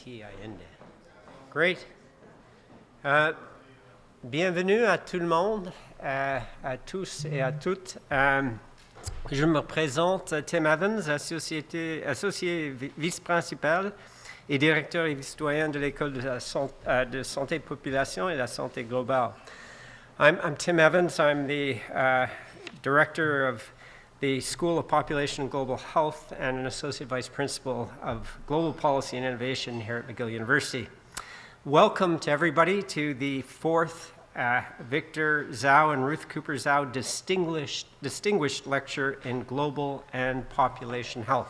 Lafontiane. Great. Bienvenue à tout le monde, à tous et à toutes. Je me présente Tim Evans, associé vice-principal et directeur et vice-doyen de l'école de santé population et la santé globale. I'm Tim Evans. I'm the director of the School of Population and Global Health and an associate vice principal of Global Policy and Innovation here at McGill University. Welcome to everybody to the fourth Victor Dzau and Ruth Cooper-Dzau distinguished lecture in global and population health.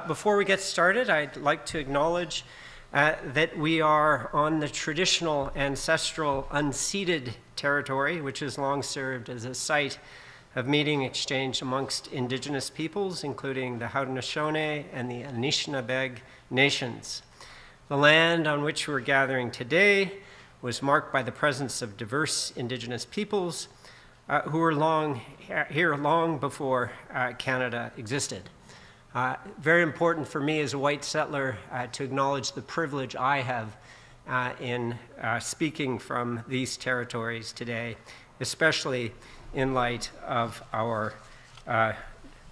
Before we get started, I'd like to acknowledge that we are on the traditional ancestral unceded territory, which has long served as a site of meeting exchange amongst Indigenous peoples, including the Haudenosaunee and the Anishinaabe nations. The land on which we're gathering today was marked by the presence of diverse Indigenous peoples who were here long before Canada existed. Very important for me as a white settler to acknowledge the privilege I have in speaking from these territories today, especially in light of our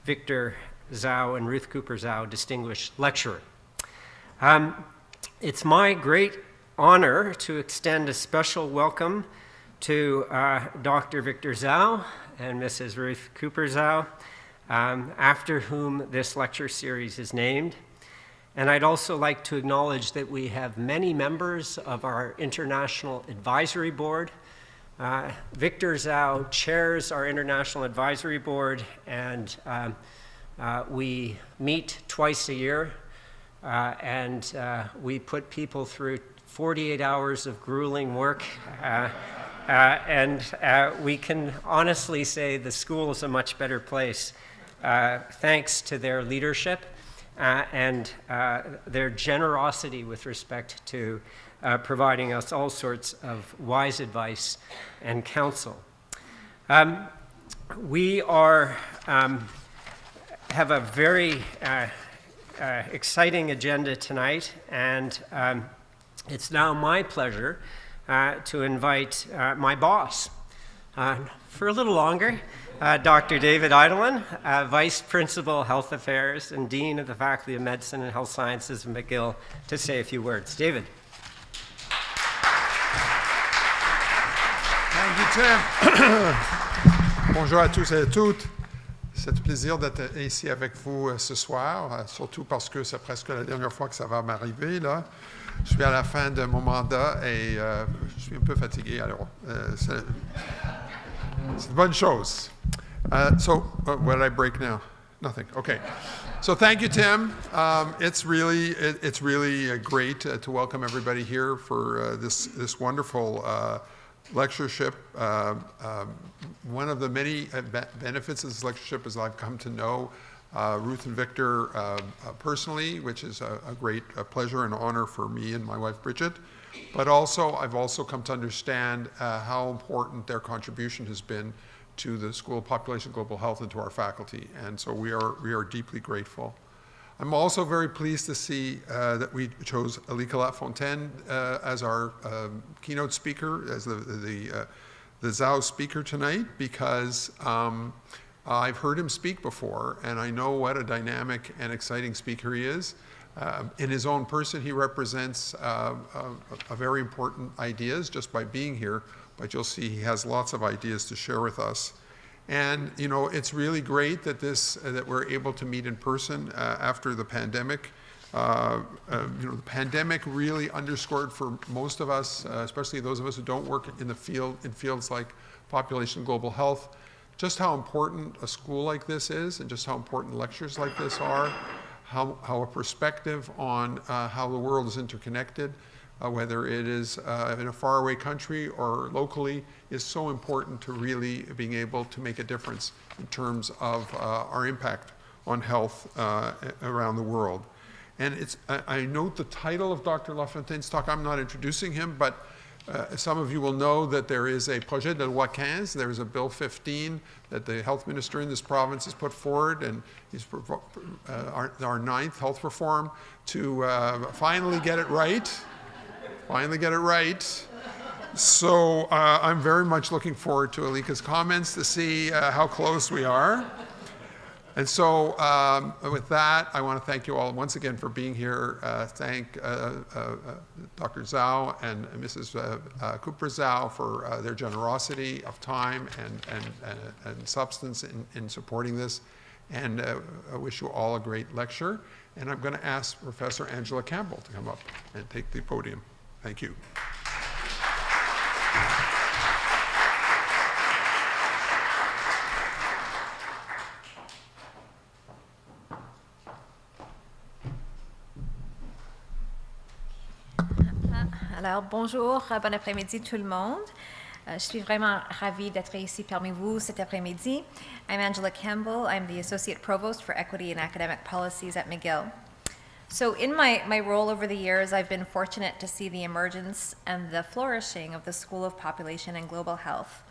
Victor Dzau and Ruth Cooper-Dzau distinguished lecturer. It's my great honor to extend a special welcome to Dr. Victor Dzau and Mrs. Ruth Cooper-Dzau, after whom this lecture series is named. And I'd also like to acknowledge that we have many members of our International Advisory Board. Victor Dzau chairs our International Advisory Board, and we meet twice a year, and we put people through 48 hours of grueling work, and we can honestly say the school is a much better place thanks to their leadership and their generosity with respect to providing us all sorts of wise advice and counsel. We have a very exciting agenda tonight, and it's now my pleasure to invite my boss for a little longer, Dr. David Eidelin, Vice Principal Health Affairs and Dean of the Faculty of Medicine and Health Sciences of McGill, to say a few words. David. Thank you, Tim. Bonjour à tous et à toutes. C'est un plaisir d'être ici avec vous ce soir, surtout parce que c'est presque la dernière fois que ça va m'arriver, là. Je suis à la fin de mon mandat et je suis un peu fatigué, alors c'est une bonne chose. What did I break now? Nothing. Okay. So thank you, Tim. It's really great to welcome everybody here for this wonderful lectureship. One of the many benefits of this lectureship is I've come to know Ruth and Victor personally, which is a great pleasure and honor for me and my wife Bridget. But also, I've also come to understand how important their contribution has been to the School of Population and Global Health and to our faculty. And so we are deeply grateful. I'm also very pleased to see that we chose Alika Lafontaine as our keynote speaker, as the Dzau speaker tonight, because I've heard him speak before, and I know what a dynamic and exciting speaker he is. In his own person, he represents a very important ideas just by being here, but you'll see he has lots of ideas to share with us. And you know, it's really great that that we're able to meet in person after the pandemic. The pandemic really underscored for most of us, especially those of us who don't work in fields like population and global health, just how important a school like this is, and just how important lectures like this are, how a perspective on how the world is interconnected, whether it is in a faraway country or locally, is so important to really being able to make a difference in terms of our impact on health around the world. And I note the title of Dr. Lafontaine's talk. I'm not introducing him, but Some of you will know that there is a projet de loi 15, there is a bill 15 that the health minister in this province has put forward, and he's our ninth health reform to finally get it right. Finally get it right. So I'm very much looking forward to Alika's comments to see how close we are. And so with that, I want to thank you all once again for being here. Thank Dr. Dzau and Mrs. Cooper-Dzau for their generosity of time and substance in supporting this. And I wish you all a great lecture. And I'm going to ask Professor Angela Campbell to come up and take the podium. Thank you. Alors, bonjour, bon après-midi tout le monde. Je suis vraiment ravie d'être ici parmi vous cet après-midi. I'm Angela Campbell. I'm the Associate Provost for Equity and Academic Policies at McGill. So in my role over the years, I've been fortunate to see the emergence and the flourishing of the School of Population and Global Health.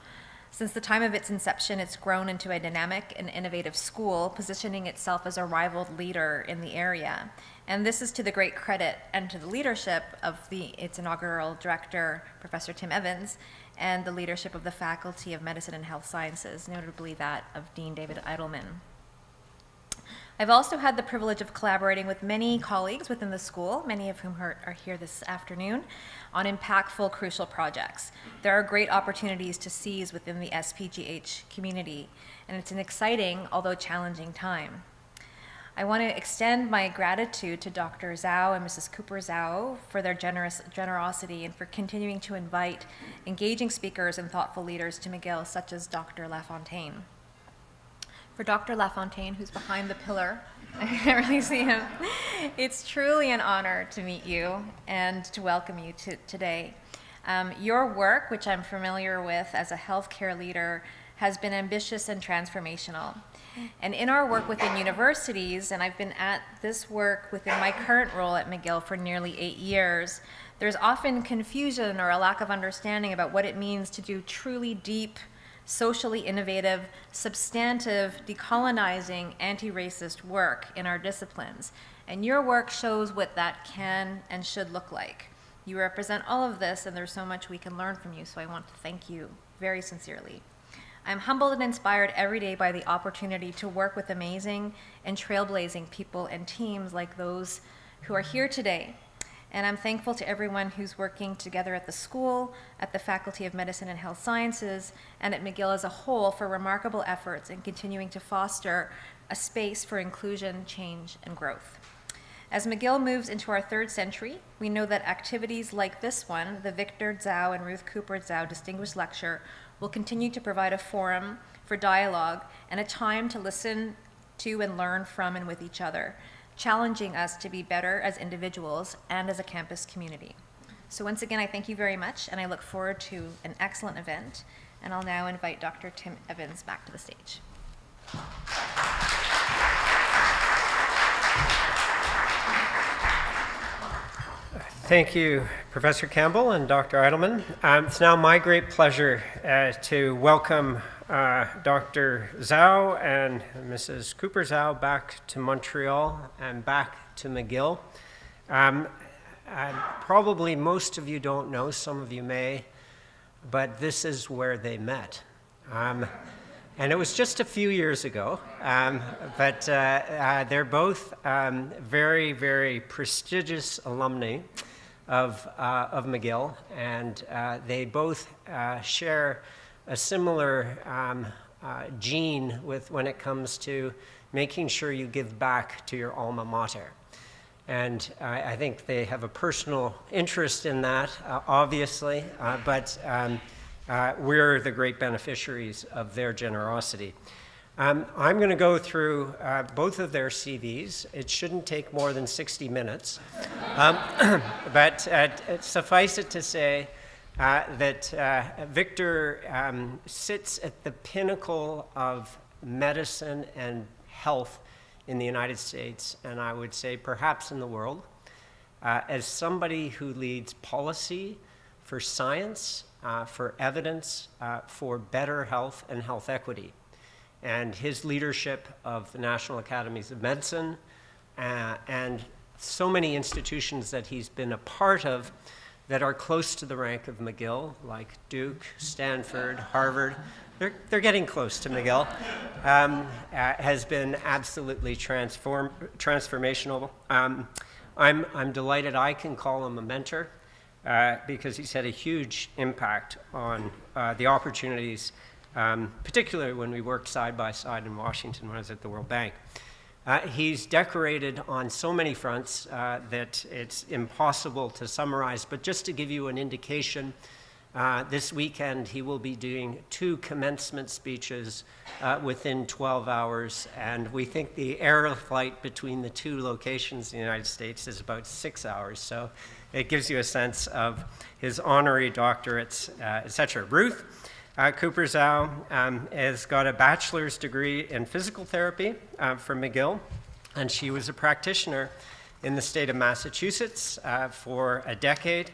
Since the time of its inception, it's grown into a dynamic and innovative school, positioning itself as a rivaled leader in the area. And this is to the great credit and to the leadership of its inaugural director, Professor Tim Evans, and the leadership of the Faculty of Medicine and Health Sciences, notably that of Dean David Eidelman. I've also had the privilege of collaborating with many colleagues within the school, many of whom are here this afternoon, on impactful, crucial projects. There are great opportunities to seize within the SPGH community, and it's an exciting, although challenging time. I want to extend my gratitude to Dr. Dzau and Mrs. Cooper-Dzau for their generosity and for continuing to invite engaging speakers and thoughtful leaders to McGill, such as Dr. Lafontaine. For Dr. Lafontaine, who's behind the pillar, I can't really see him, it's truly an honor to meet you and to welcome you today. Your work, which I'm familiar with as a healthcare leader, has been ambitious and transformational. And in our work within universities, and I've been at this work within my current role at McGill for nearly 8 years, there's often confusion or a lack of understanding about what it means to do truly deep, socially innovative, substantive, decolonizing, anti-racist work in our disciplines. And your work shows what that can and should look like. You represent all of this, and there's so much we can learn from you, so I want to thank you very sincerely. I'm humbled and inspired every day by the opportunity to work with amazing and trailblazing people and teams like those who are here today. And I'm thankful to everyone who's working together at the school, at the Faculty of Medicine and Health Sciences, and at McGill as a whole for remarkable efforts in continuing to foster a space for inclusion, change, and growth. As McGill moves into our 3rd century, we know that activities like this one, the Victor Dzau and Ruth Cooper-Dzau Distinguished Lecture, will continue to provide a forum for dialogue and a time to listen to and learn from and with each other, challenging us to be better as individuals and as a campus community. So once again, I thank you very much, and I look forward to an excellent event. And I'll now invite Dr. Tim Evans back to the stage. Thank you, Professor Campbell and Dr. Eidelman. It's now my great pleasure to welcome Dr. Dzau and Mrs. Cooper-Dzau back to Montreal and back to McGill. Probably most of you don't know, some of you may, but this is where they met. And it was just a few years ago, but they're both very, very prestigious alumni of McGill, and they both share a similar gene when it comes to making sure you give back to your alma mater. And I think they have a personal interest in that, obviously, but we're the great beneficiaries of their generosity. I'm going to go through both of their CVs. It shouldn't take more than 60 minutes. But suffice it to say that Victor sits at the pinnacle of medicine and health in the United States, and I would say perhaps in the world, as somebody who leads policy for science, for evidence, for better health and health equity. And his leadership of the National Academies of Medicine and so many institutions that he's been a part of that are close to the rank of McGill, like Duke, Stanford, Harvard. They're getting close to McGill, has been absolutely transformational. I'm delighted I can call him a mentor because he's had a huge impact on the opportunities, particularly when we worked side by side in Washington when I was at the World Bank. He's decorated on so many fronts that it's impossible to summarize, but just to give you an indication, this weekend he will be doing 2 commencement speeches within 12 hours, and we think the air flight between the 2 locations in the United States is about 6 hours, so it gives you a sense of his honorary doctorates, etc. Ruth Cooper-Dzau has got a bachelor's degree in physical therapy from McGill, and she was a practitioner in the state of Massachusetts for a decade.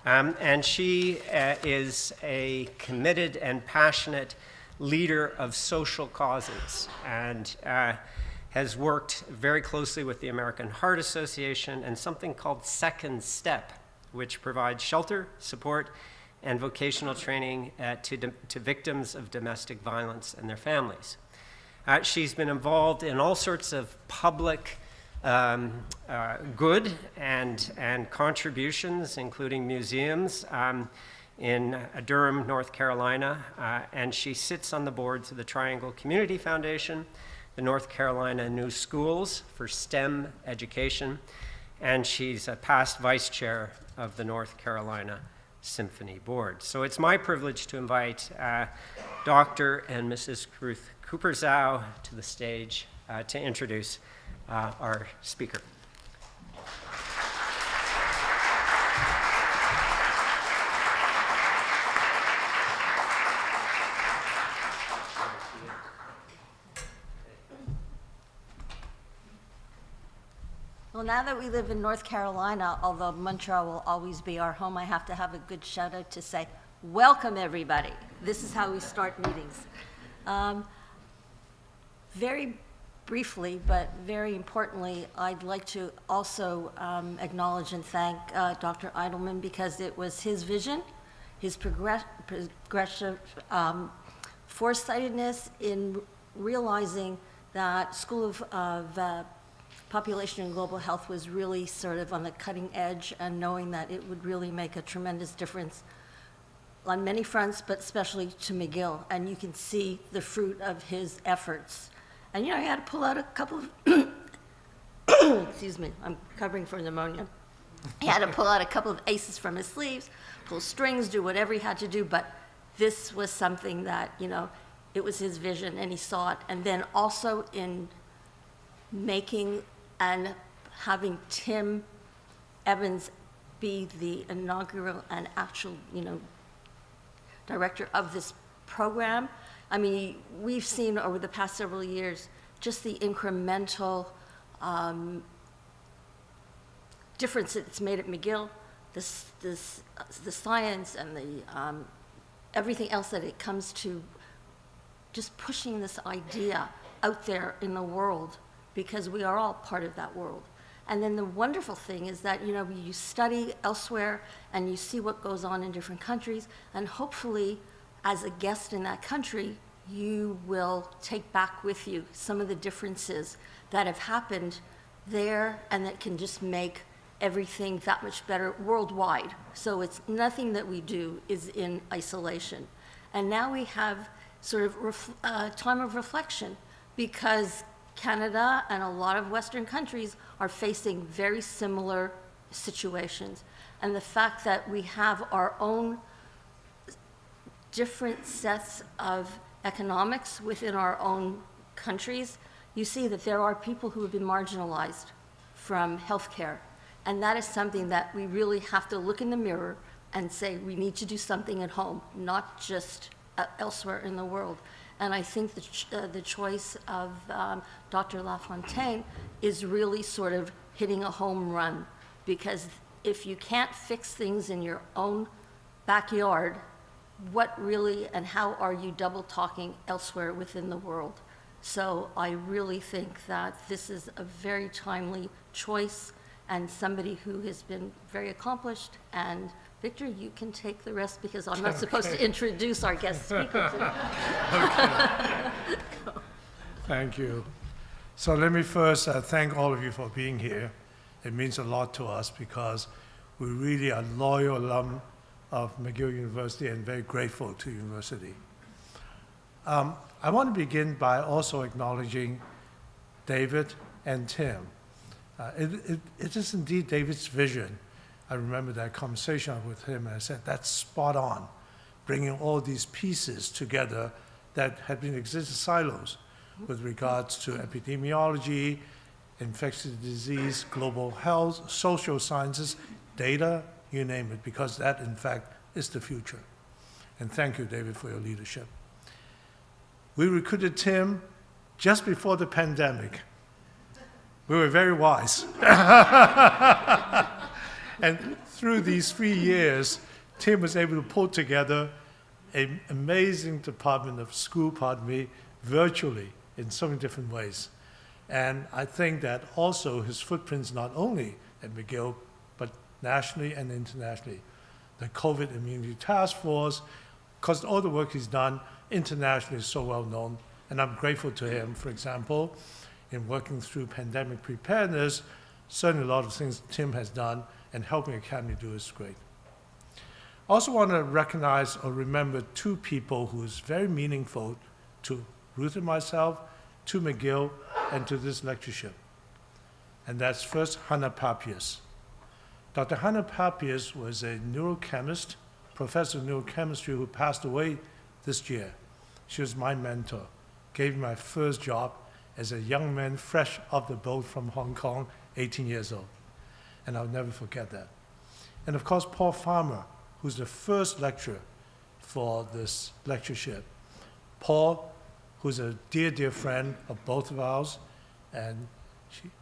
And she is a committed and passionate leader of social causes and has worked very closely with the American Heart Association and something called Second Step, which provides shelter, support, and vocational training to victims of domestic violence and their families. She's been involved in all sorts of public good and contributions, including museums in Durham, North Carolina, and she sits on the boards of the Triangle Community Foundation, the North Carolina New Schools for STEM education, and she's a past vice chair of the North Carolina Symphony Board. So it's my privilege to invite Dr. and Mrs. Ruth Cooper-Dzau to the stage to introduce our speaker. Well, now that we live in North Carolina, although Montreal will always be our home, I have to have a good shout out to say, welcome everybody. This is how we start meetings. Very briefly, but very importantly, I'd like to also acknowledge and thank Dr. Eidelman because it was his vision, his progressive foresightedness in realizing that School of Population and Global Health was really sort of on the cutting edge and knowing that it would really make a tremendous difference on many fronts, but especially to McGill. And you can see the fruit of his efforts. And you know, he had to pull out a couple of, excuse me, I'm covering for pneumonia. He had to pull out a couple of aces from his sleeves, pull strings, do whatever he had to do, but this was something that, you know, it was his vision and he saw it. And then also in making and having Tim Evans be the inaugural and actual, you know, director of this program. I mean, we've seen over the past several years just the incremental difference it's made at McGill, the science and the everything else that it comes to just pushing this idea out there in the world, because we are all part of that world. And then the wonderful thing is that, you know, you study elsewhere and you see what goes on in different countries, and hopefully, as a guest in that country, you will take back with you some of the differences that have happened there and that can just make everything that much better worldwide. So it's nothing that we do is in isolation. And now we have sort of time of reflection, because Canada and a lot of Western countries are facing very similar situations. And the fact that we have our own different sets of economics within our own countries, you see that there are people who have been marginalized from healthcare. And that is something that we really have to look in the mirror and say we need to do something at home, not just elsewhere in the world. And I think the choice of Dr. Lafontaine is really sort of hitting a home run, because if you can't fix things in your own backyard, what really and how are you double talking elsewhere within the world? So I really think that this is a very timely choice and somebody who has been very accomplished. And Victor, you can take the rest because I'm not supposed to introduce our guest speaker today. Thank you. So let me first thank all of you for being here. It means a lot to us because we really are loyal alum of McGill University and very grateful to university. I want to begin by also acknowledging David and Tim. It is indeed David's vision. I remember that conversation with him and I said, that's spot on, bringing all these pieces together that had been existing silos with regards to epidemiology, infectious disease, global health, social sciences, data, you name it, because that, in fact, is the future. And thank you, David, for your leadership. We recruited Tim just before the pandemic. We were very wise. And through these 3 years, Tim was able to pull together an amazing department of school, virtually in so many different ways. And I think that also his footprints not only at McGill, but nationally and internationally. The COVID Immunity Task Force, because all the work he's done internationally is so well known, and I'm grateful to him, for example, in working through pandemic preparedness. Certainly a lot of things Tim has done and helping Academy do is great. I also want to recognize or remember two people who is very meaningful to Ruth and myself, to McGill, and to this lectureship. And that's first Hannah Papias. Dr. Hannah Papias was a neurochemist, professor of neurochemistry who passed away this year. She was my mentor, gave me my first job as a young man fresh off the boat from Hong Kong, 18 years old. And I'll never forget that. And of course, Paul Farmer, who's the first lecturer for this lectureship. Paul, who's a dear, dear friend of both of ours, and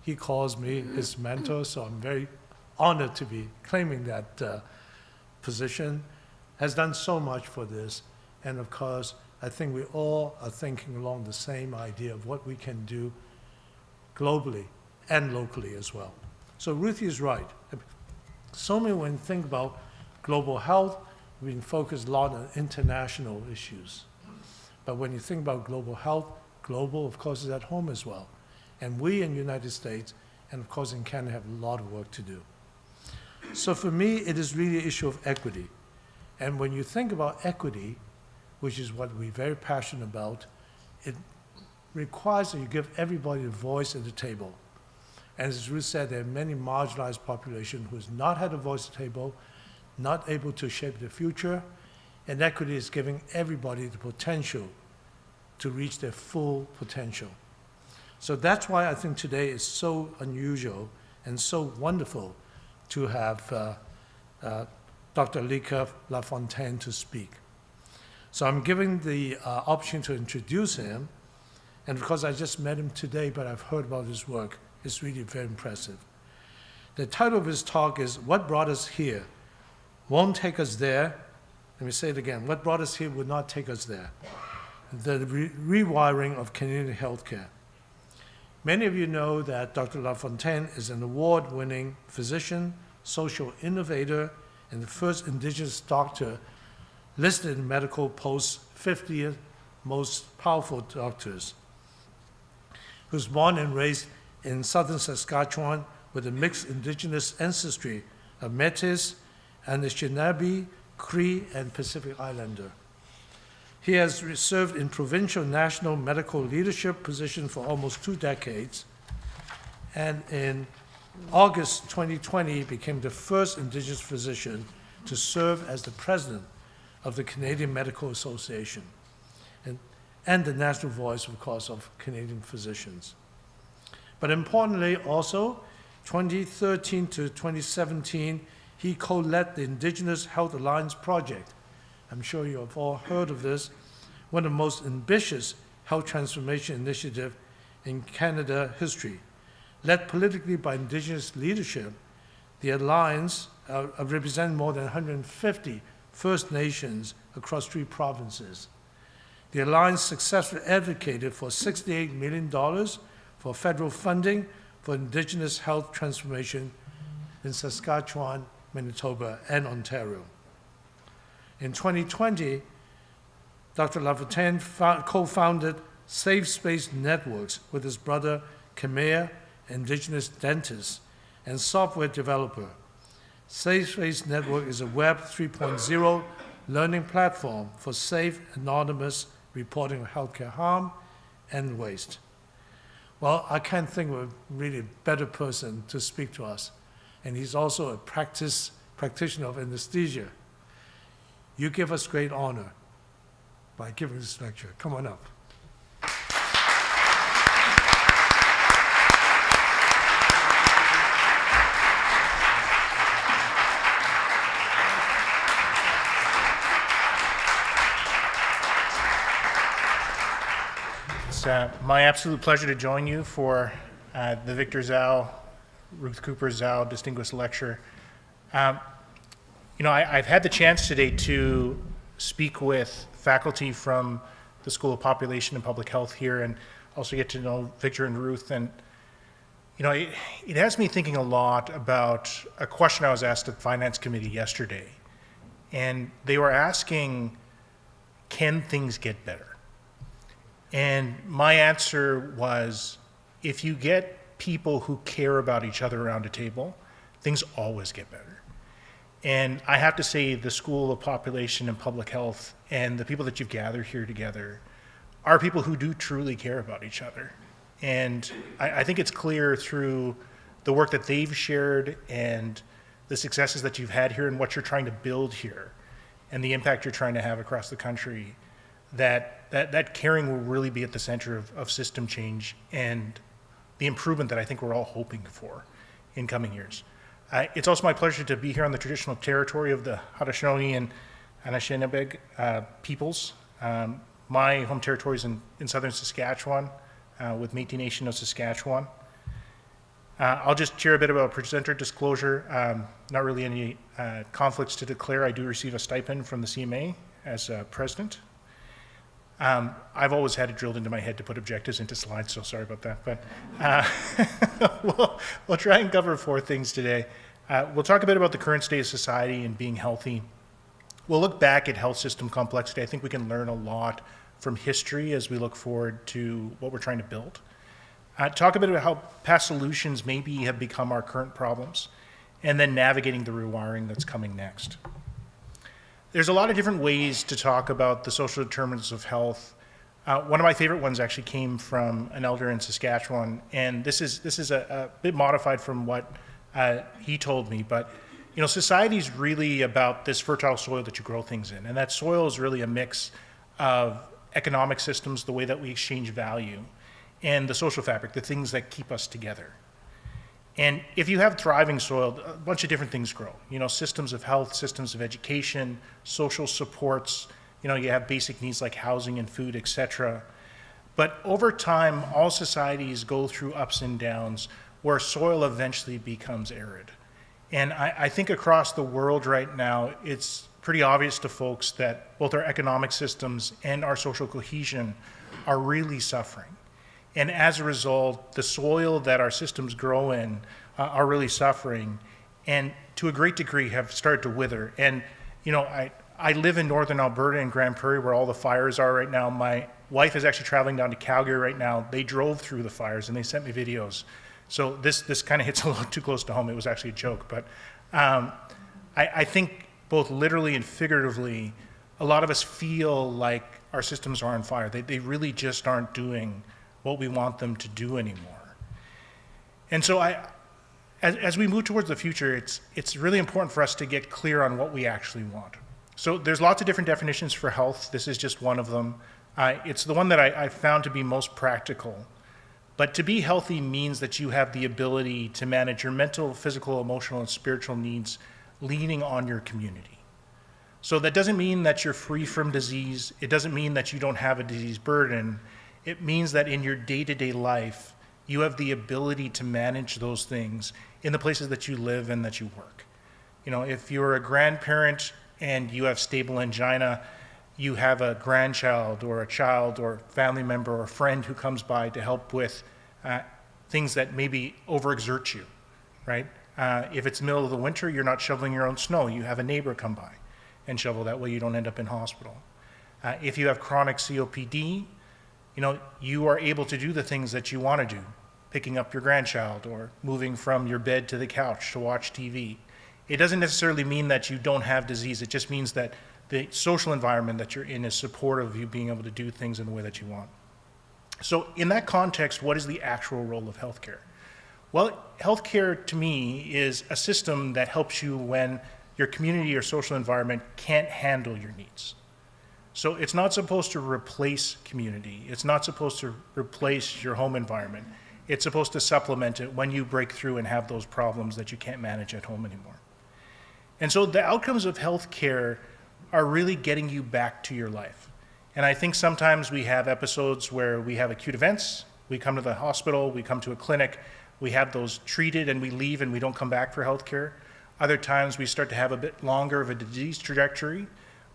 he calls me his mentor, so I'm very honored to be claiming that position, has done so much for this. And of course, I think we all are thinking along the same idea of what we can do globally and locally as well. So Ruthie is right. So many when we think about global health, we've been focused a lot on international issues. But when you think about global health, global, of course, is at home as well. And we in the United States, and of course in Canada, have a lot of work to do. So for me, it is really an issue of equity. And when you think about equity, which is what we're very passionate about, it requires that you give everybody a voice at the table. And as Ruth said, there are many marginalized populations who has not had a voice at the table, not able to shape the future, and equity is giving everybody the potential to reach their full potential. So that's why I think today is so unusual and so wonderful to have Dr. Alika Lafontaine to speak. So I'm giving the option to introduce him, and because I just met him today, but I've heard about his work, it's really very impressive. The title of his talk is, What Brought Us Here Won't Take Us There. Let me say it again. What brought us here would not take us there. The rewiring of Canadian healthcare. Many of you know that Dr. Lafontaine is an award-winning physician, social innovator, and the first Indigenous doctor listed in Medical Post's 50th most powerful doctors, who was born and raised in southern Saskatchewan with a mixed Indigenous ancestry of Métis, Anishinaabe, Cree, and Pacific Islander. He has served in provincial national medical leadership positions for almost 2 decades, and in August 2020 became the first Indigenous physician to serve as the president of the Canadian Medical Association and the national voice, of course, of Canadian physicians. But importantly also, 2013 to 2017, he co-led the Indigenous Health Alliance Project. I'm sure you have all heard of this, one of the most ambitious health transformation initiatives in Canada history. Led politically by Indigenous leadership, the Alliance represents more than 150 First Nations across 3 provinces. The Alliance successfully advocated for $68 million for federal funding for Indigenous health transformation in Saskatchewan, Manitoba, and Ontario. In 2020, Dr. Lafontaine co-founded Safe Space Networks with his brother Khmer, Indigenous dentist, and software developer. Safe Space Network is a Web 3.0 learning platform for safe, anonymous reporting of healthcare harm and waste. Well, I can't think of a really better person to speak to us. And he's also a practitioner of anesthesia. You give us great honor by giving this lecture. Come on up. It's my absolute pleasure to join you for the Victor Dzau, Ruth Cooper-Dzau Distinguished Lecture. I've had the chance today to speak with faculty from the School of Population and Public Health here, and also get to know Victor and Ruth. And it has me thinking a lot about a question I was asked at the Finance Committee yesterday. And they were asking, can things get better? And my answer was, if you get people who care about each other around a table, things always get better. And I have to say, the School of Population and Public Health and the people that you've gathered here together are people who do truly care about each other. And I think it's clear through the work that they've shared and the successes that you've had here and what you're trying to build here and the impact you're trying to have across the country, that caring will really be at the center of system change and the improvement that I think we're all hoping for in coming years. It's also my pleasure to be here on the traditional territory of the Haudenosaunee and Anishinaabe peoples. My home territory is in southern Saskatchewan with Métis Nation of Saskatchewan. I'll just share a bit about presenter disclosure. Not really any conflicts to declare. I do receive a stipend from the CMA as president. I've always had it drilled into my head to put objectives into slides, so sorry about that. But we'll try and cover 4 things today. We'll talk a bit about the current state of society and being healthy. We'll look back at health system complexity. I think we can learn a lot from history as we look forward to what we're trying to build. Talk a bit about how past solutions maybe have become our current problems, and then navigating the rewiring that's coming next. There's a lot of different ways to talk about the social determinants of health. One of my favorite ones actually came from an elder in Saskatchewan, and this is a bit modified from what he told me, but society is really about this fertile soil that you grow things in, and that soil is really a mix of economic systems, the way that we exchange value, and the social fabric, the things that keep us together. And if you have thriving soil, a bunch of different things grow. Systems of health, systems of education, social supports. You have basic needs like housing and food, etc. But over time, all societies go through ups and downs where soil eventually becomes arid. And I think across the world right now, it's pretty obvious to folks that both our economic systems and our social cohesion are really suffering. And as a result, the soil that our systems grow in are really suffering, and to a great degree have started to wither. And I live in northern Alberta in Grand Prairie where all the fires are right now. My wife is actually traveling down to Calgary right now. They drove through the fires and they sent me videos. So this kind of hits a little too close to home. It was actually a joke. But I think both literally and figuratively, a lot of us feel like our systems are on fire. They really just aren't doing what we want them to do anymore. And so as we move towards the future, it's really important for us to get clear on what we actually want. So there's lots of different definitions for health. This is just one of them. It's the one that I found to be most practical. But to be healthy means that you have the ability to manage your mental, physical, emotional, and spiritual needs leaning on your community. So that doesn't mean that you're free from disease. It doesn't mean that you don't have a disease burden. It means that in your day-to-day life, you have the ability to manage those things in the places that you live and that you work. If you're a grandparent and you have stable angina, you have a grandchild or a child or family member or friend who comes by to help with things that maybe overexert you, right? If it's the middle of the winter, you're not shoveling your own snow. You have a neighbor come by and shovel. That way you don't end up in hospital. If you have chronic COPD, you are able to do the things that you want to do, picking up your grandchild or moving from your bed to the couch to watch TV. It doesn't necessarily mean that you don't have disease. It just means that the social environment that you're in is supportive of you being able to do things in the way that you want. So in that context, what is the actual role of healthcare? Well, healthcare to me is a system that helps you when your community or social environment can't handle your needs. So it's not supposed to replace community. It's not supposed to replace your home environment. It's supposed to supplement it when you break through and have those problems that you can't manage at home anymore. And so the outcomes of healthcare are really getting you back to your life. And I think sometimes we have episodes where we have acute events, we come to the hospital, we come to a clinic, we have those treated and we leave and we don't come back for healthcare. Other times we start to have a bit longer of a disease trajectory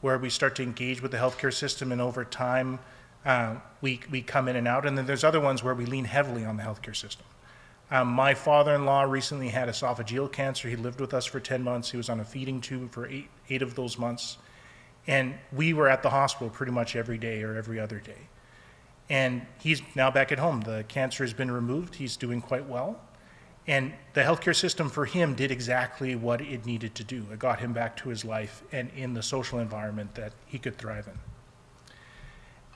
where we start to engage with the healthcare system, and over time we come in and out. And then there's other ones where we lean heavily on the healthcare system. My father-in-law recently had esophageal cancer. He lived with us for 10 months. He was on a feeding tube for eight of those months. And we were at the hospital pretty much every day or every other day. And he's now back at home. The cancer has been removed. He's doing quite well. And the healthcare system for him did exactly what it needed to do. It got him back to his life and in the social environment that he could thrive in.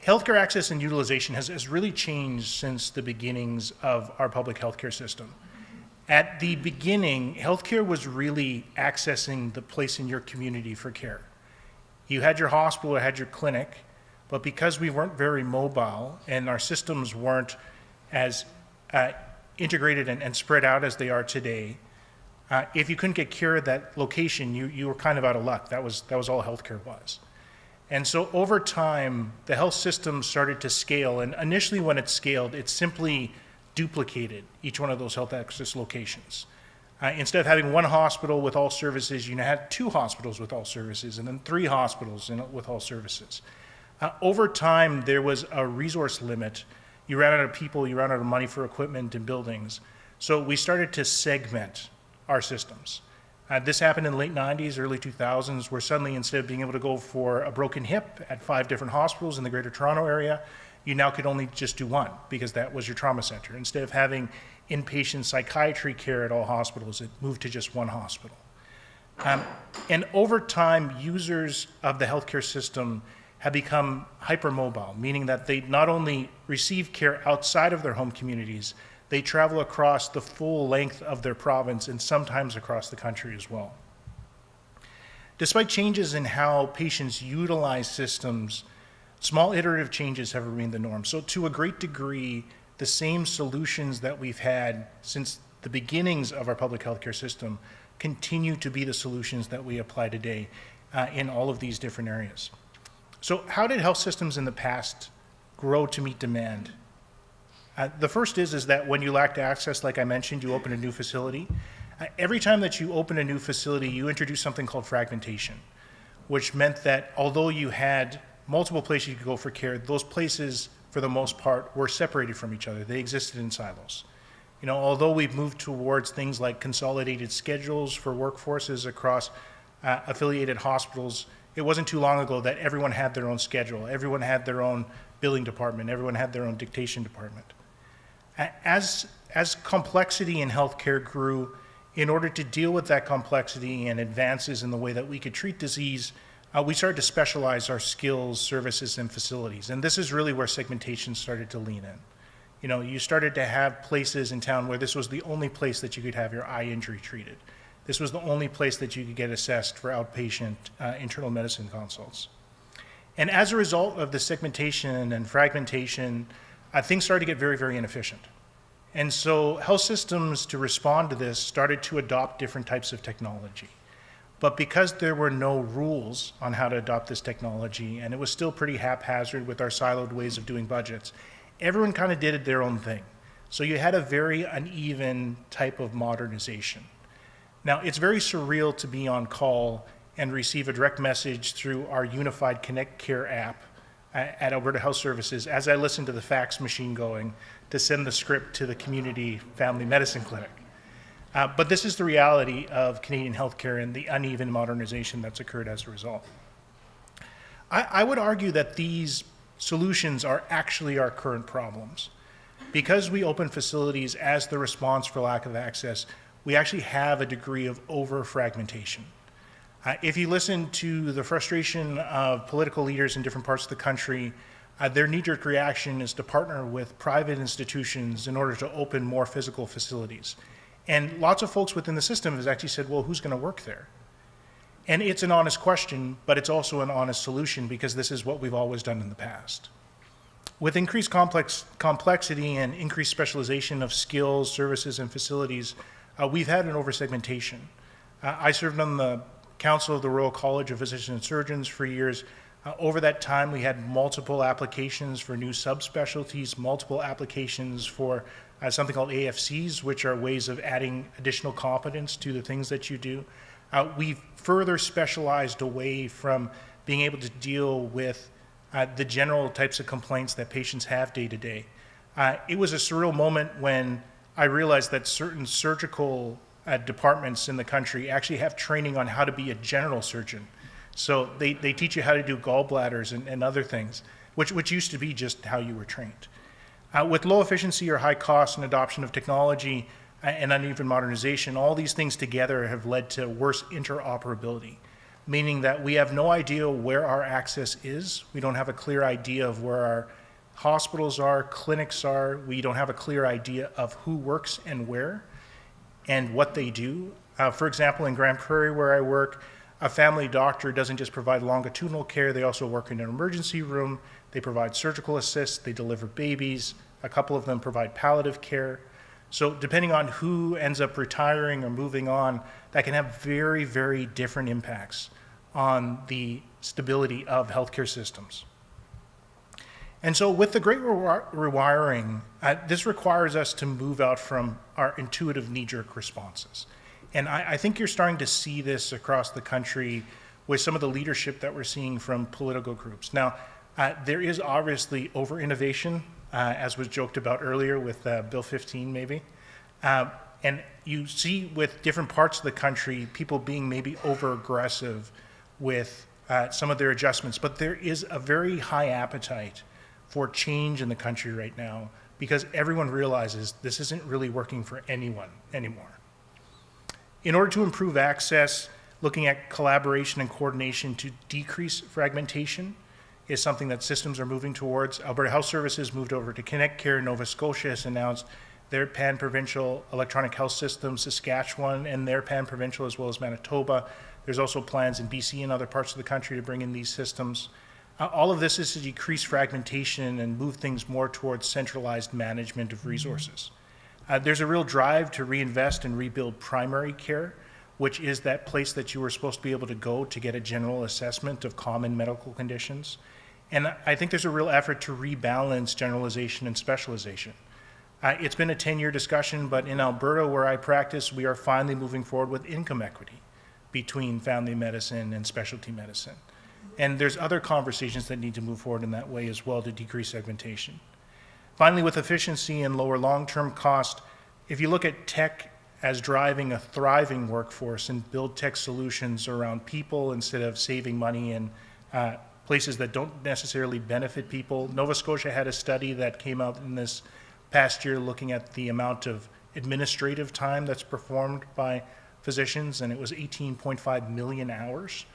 Healthcare access and utilization has really changed since the beginnings of our public healthcare system. At the beginning, healthcare was really accessing the place in your community for care. You had your hospital or had your clinic, but because we weren't very mobile and our systems weren't as integrated and spread out as they are today, if you couldn't get care at that location, you were kind of out of luck. That was all healthcare was. And so over time, the health system started to scale, and initially when it scaled, it simply duplicated each one of those health access locations. Instead of having one hospital with all services, you now had 2 hospitals with all services, and then 3 hospitals with all services. Over time, there was a resource limit. You ran out of people, you ran out of money for equipment and buildings. So we started to segment our systems. This happened in the late 90s, early 2000s, where suddenly instead of being able to go for a broken hip at 5 different hospitals in the Greater Toronto area, you now could only just do one because that was your trauma center. Instead of having inpatient psychiatry care at all hospitals, it moved to just one hospital. And over time, users of the healthcare system have become hypermobile, meaning that they not only receive care outside of their home communities, they travel across the full length of their province and sometimes across the country as well. Despite changes in how patients utilize systems, small iterative changes have remained the norm. So to a great degree, the same solutions that we've had since the beginnings of our public healthcare system continue to be the solutions that we apply today in all of these different areas. So how did health systems in the past grow to meet demand? The first is that when you lacked access, like I mentioned, you open a new facility. Every time that you open a new facility, you introduce something called fragmentation, which meant that although you had multiple places you could go for care, those places, for the most part, were separated from each other. They existed in silos. Although we've moved towards things like consolidated schedules for workforces across affiliated hospitals, it wasn't too long ago that everyone had their own schedule, everyone had their own billing department, everyone had their own dictation department. As complexity in healthcare grew, in order to deal with that complexity and advances in the way that we could treat disease, we started to specialize our skills, services, and facilities. And this is really where segmentation started to lean in. You started to have places in town where this was the only place that you could have your eye injury treated. This was the only place that you could get assessed for outpatient internal medicine consults. And as a result of the segmentation and fragmentation, things started to get very, very inefficient. And so health systems, to respond to this, started to adopt different types of technology. But because there were no rules on how to adopt this technology, and it was still pretty haphazard with our siloed ways of doing budgets, everyone kind of did their own thing. So you had a very uneven type of modernization. Now, it's very surreal to be on call and receive a direct message through our unified Connect Care app at Alberta Health Services as I listen to the fax machine going to send the script to the community family medicine clinic. But this is the reality of Canadian healthcare and the uneven modernization that's occurred as a result. I would argue that these solutions are actually our current problems. Because we open facilities as the response for lack of access, we actually have a degree of over-fragmentation. If you listen to the frustration of political leaders in different parts of the country, their knee-jerk reaction is to partner with private institutions in order to open more physical facilities. And lots of folks within the system have actually said, well, who's going to work there? And it's an honest question, but it's also an honest solution because this is what we've always done in the past. With increased complexity and increased specialization of skills, services, and facilities, we've had an over-segmentation. I served on the Council of the Royal College of Physicians and Surgeons for years. Over that time, we had multiple applications for new subspecialties, multiple applications for something called AFCs, which are ways of adding additional competence to the things that you do. We've further specialized away from being able to deal with the general types of complaints that patients have day to day. It was a surreal moment when I realized that certain surgical departments in the country actually have training on how to be a general surgeon. So they teach you how to do gallbladders and other things, which used to be just how you were trained. With low efficiency or high cost and adoption of technology and uneven modernization, all these things together have led to worse interoperability, meaning that we have no idea where our access is. We don't have a clear idea of where our hospitals are, clinics are. We don't have a clear idea of who works and where and what they do. For example, in Grand Prairie where I work, a family doctor doesn't just provide longitudinal care, they also work in an emergency room, they provide surgical assists, they deliver babies, a couple of them provide palliative care. So depending on who ends up retiring or moving on, that can have very, very different impacts on the stability of healthcare systems. And so with the great rewiring, this requires us to move out from our intuitive knee-jerk responses. And I think you're starting to see this across the country with some of the leadership that we're seeing from political groups. Now, there is obviously over-innovation, as was joked about earlier with Bill 15 maybe. And you see with different parts of the country, people being maybe over-aggressive with some of their adjustments. But there is a very high appetite for change in the country right now because everyone realizes this isn't really working for anyone anymore. In order to improve access, looking at collaboration and coordination to decrease fragmentation is something that systems are moving towards. Alberta Health Services moved over to Connect Care. Nova Scotia has announced their pan-provincial electronic health system, Saskatchewan, and their pan-provincial as well as Manitoba. There's also plans in BC and other parts of the country to bring in these systems. All of this is to decrease fragmentation and move things more towards centralized management of resources. There's a real drive to reinvest and rebuild primary care, which is that place that you were supposed to be able to go to get a general assessment of common medical conditions. And I think there's a real effort to rebalance generalization and specialization. It's been a 10-year discussion, but in Alberta, where I practice, we are finally moving forward with income equity between family medicine and specialty medicine. And there's other conversations that need to move forward in that way as well to decrease segmentation. Finally, with efficiency and lower long-term cost, if you look at tech as driving a thriving workforce and build tech solutions around people instead of saving money in places that don't necessarily benefit people. Nova Scotia had a study that came out in this past year looking at the amount of administrative time that's performed by physicians, and it was 18.5 million hours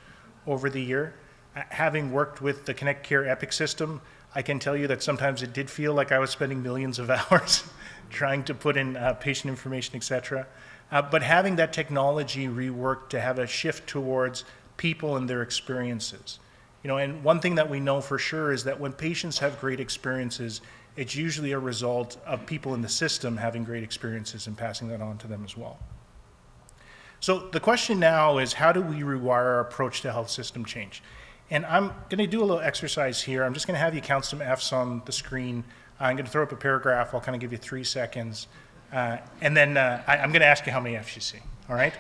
over the year. Having worked with the Connect Care Epic system, I can tell you that sometimes it did feel like I was spending millions of hours trying to put in patient information, et cetera. But having that technology reworked to have a shift towards people and their experiences. You know, and one thing that we know for sure is that when patients have great experiences, it's usually a result of people in the system having great experiences and passing that on to them as well. So the question now is, how do we rewire our approach to health system change? And I'm going to do a little exercise here. I'm just going to have you count some F's on the screen. I'm going to throw up a paragraph. I'll kind of give you 3 seconds. And then I'm going to ask you how many F's you see, all right?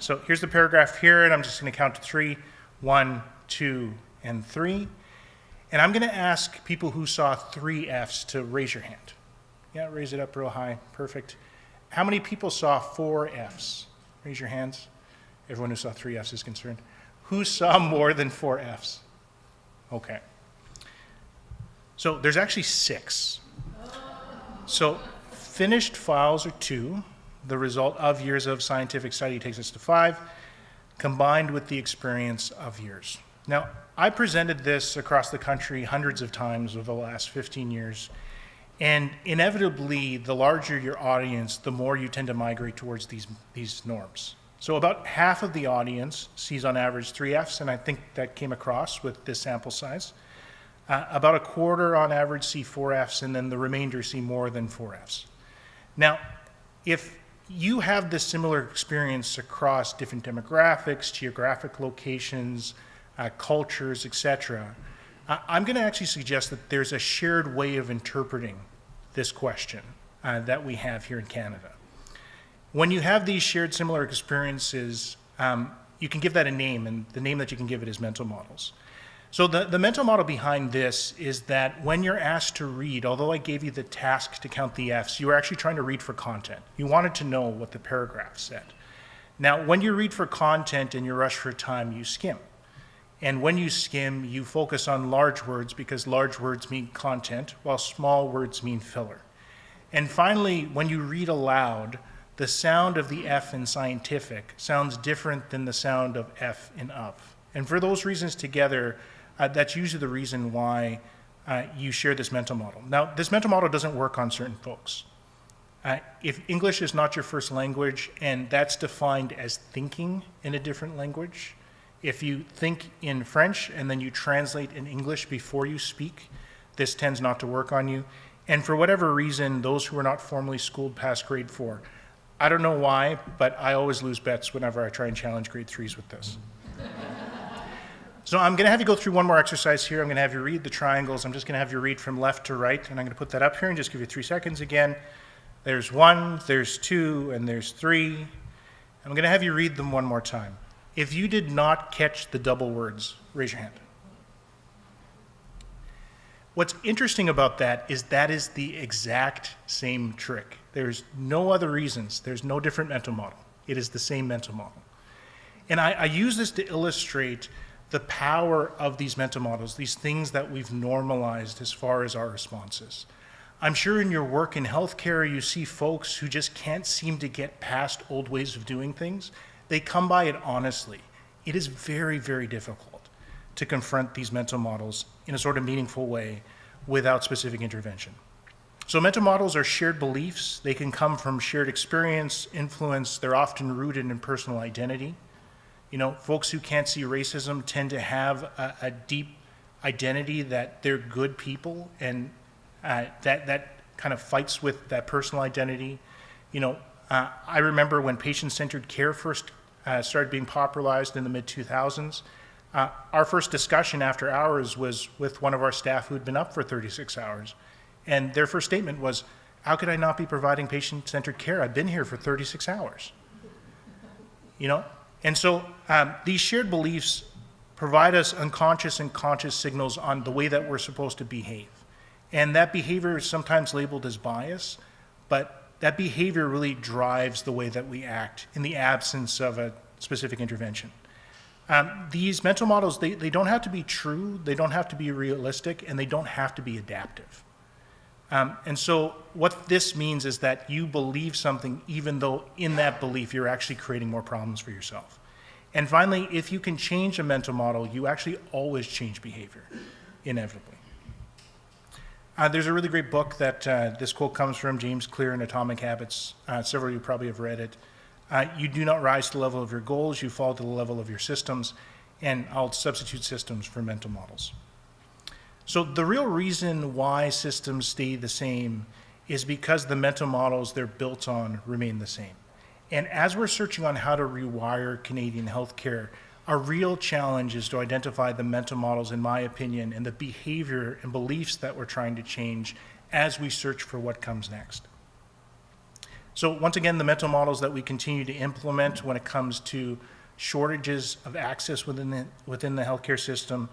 So here's the paragraph here, and I'm just going to count to 3. 1, 2, and 3. And I'm going to ask people who saw 3 Fs to raise your hand. Yeah, raise it up real high. Perfect. How many people saw 4 Fs? Raise your hands. Everyone who saw 3 Fs is concerned. Who saw more than 4 Fs? Okay. So there's actually 6. So finished files are 2. The result of years of scientific study takes us to 5, combined with the experience of years. Now, I presented this across the country hundreds of times over the last 15 years, and inevitably, the larger your audience, the more you tend to migrate towards these norms. So about half of the audience sees on average 3 Fs, and I think that came across with this sample size. About a quarter on average see 4 Fs, and then the remainder see more than 4 Fs. Now, if you have this similar experience across different demographics, geographic locations, cultures, etc., I'm going to actually suggest that there's a shared way of interpreting this question that we have here in Canada. When you have these shared similar experiences, you can give that a name, and the name that you can give it is mental models. So the mental model behind this is that when you're asked to read, although I gave you the task to count the Fs, you were actually trying to read for content. You wanted to know what the paragraph said. Now, when you read for content and you rush for time, you skim. And when you skim, you focus on large words because large words mean content, while small words mean filler. And finally, when you read aloud, the sound of the F in scientific sounds different than the sound of F in of. And for those reasons together, that's usually the reason why you share this mental model. Now, this mental model doesn't work on certain folks. If English is not your first language, and that's defined as thinking in a different language, if you think in French and then you translate in English before you speak, this tends not to work on you. And for whatever reason, those who are not formally schooled past grade 4, I don't know why, but I always lose bets whenever I try and challenge grade 3s with this. So I'm going to have you go through one more exercise here. I'm going to have you read the triangles. I'm just going to have you read from left to right, and I'm going to put that up here and just give you 3 seconds again. There's 1, there's 2, and there's 3. I'm going to have you read them one more time. If you did not catch the double words, raise your hand. What's interesting about that is the exact same trick. There's no other reasons. There's no different mental model. It is the same mental model. And I use this to illustrate the power of these mental models, these things that we've normalized as far as our responses. I'm sure in your work in healthcare, you see folks who just can't seem to get past old ways of doing things. They come by it honestly. It is very, very difficult to confront these mental models in a sort of meaningful way without specific intervention. So mental models are shared beliefs. They can come from shared experience, influence. They're often rooted in personal identity. You know, folks who can't see racism tend to have a deep identity that they're good people, and that kind of fights with that personal identity. You know, I remember when patient-centered care first started being popularized in the mid-2000s, our first discussion after hours was with one of our staff who had been up for 36 hours. And their first statement was, how could I not be providing patient-centered care? I've been here for 36 hours. You know? And so these shared beliefs provide us unconscious and conscious signals on the way that we're supposed to behave. And that behavior is sometimes labeled as bias, but that behavior really drives the way that we act in the absence of a specific intervention. These mental models, they don't have to be true, they don't have to be realistic, and they don't have to be adaptive. And so what this means is that you believe something even though in that belief you're actually creating more problems for yourself. And finally, if you can change a mental model, you actually always change behavior, inevitably. There's a really great book that this quote comes from, James Clear in Atomic Habits. Several of you probably have read it. You do not rise to the level of your goals, you fall to the level of your systems, and I'll substitute systems for mental models. So the real reason why systems stay the same is because the mental models they're built on remain the same. And as we're searching on how to rewire Canadian healthcare, our real challenge is to identify the mental models, in my opinion, and the behavior and beliefs that we're trying to change as we search for what comes next. So once again, the mental models that we continue to implement when it comes to shortages of access within the healthcare system,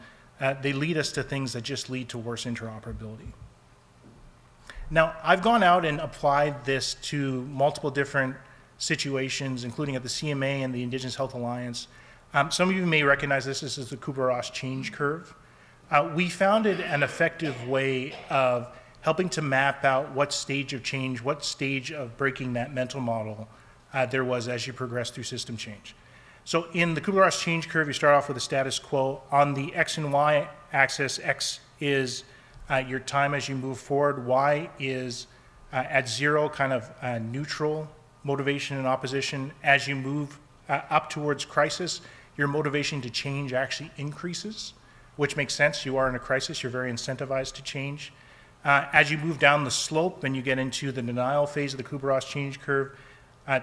they lead us to things that just lead to worse interoperability. Now, I've gone out and applied this to multiple different situations, including at the CMA and the Indigenous Health Alliance. Some of you may recognize this. This is the Cooper-Dzau change curve. We found it an effective way of helping to map out what stage of change, what stage of breaking that mental model there was as you progress through system change. So in the Cooper-Dzau change curve, you start off with a status quo. On the X and Y axis, X is your time as you move forward. Y is at zero, kind of neutral motivation and opposition. As you move up towards crisis, your motivation to change actually increases, which makes sense. You are in a crisis. You're very incentivized to change. As you move down the slope and you get into the denial phase of the Cooper-Dzau change curve,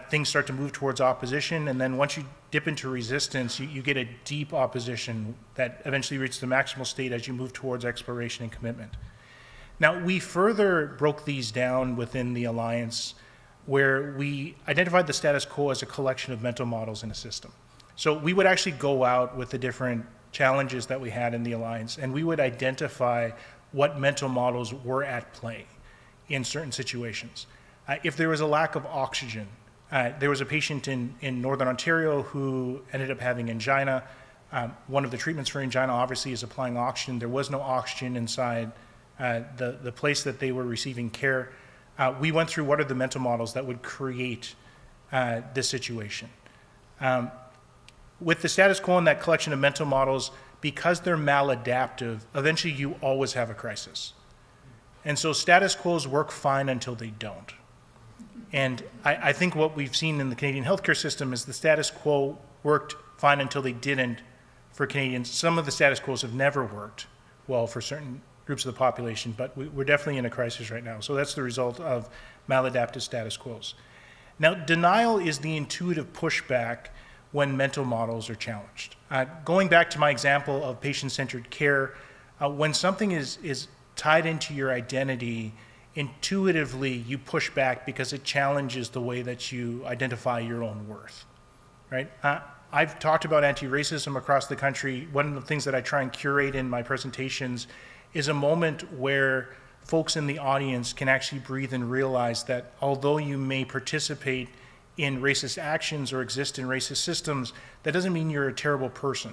things start to move towards opposition, and then once you dip into resistance, you get a deep opposition that eventually reaches the maximal state as you move towards exploration and commitment. Now, we further broke these down within the Alliance, where we identified the status quo as a collection of mental models in a system. So we would actually go out with the different challenges that we had in the Alliance, and we would identify what mental models were at play in certain situations. If there was a lack of oxygen, there was a patient in Northern Ontario who ended up having angina. One of the treatments for angina obviously is applying oxygen. There was no oxygen inside the place that they were receiving care. We went through what are the mental models that would create this situation. With the status quo and that collection of mental models, because they're maladaptive, eventually you always have a crisis. And so status quos work fine until they don't. And I think what we've seen in the Canadian healthcare system is the status quo worked fine until they didn't for Canadians. Some of the status quos have never worked well for certain groups of the population, but we're definitely in a crisis right now. So that's the result of maladaptive status quos. Now, denial is the intuitive pushback when mental models are challenged. Going back to my example of patient-centered care, when something is tied into your identity, intuitively you push back because it challenges the way that you identify your own worth, right? I've talked about anti-racism across the country. One of the things that I try and curate in my presentations is a moment where folks in the audience can actually breathe and realize that although you may participate in racist actions or exist in racist systems, that doesn't mean you're a terrible person,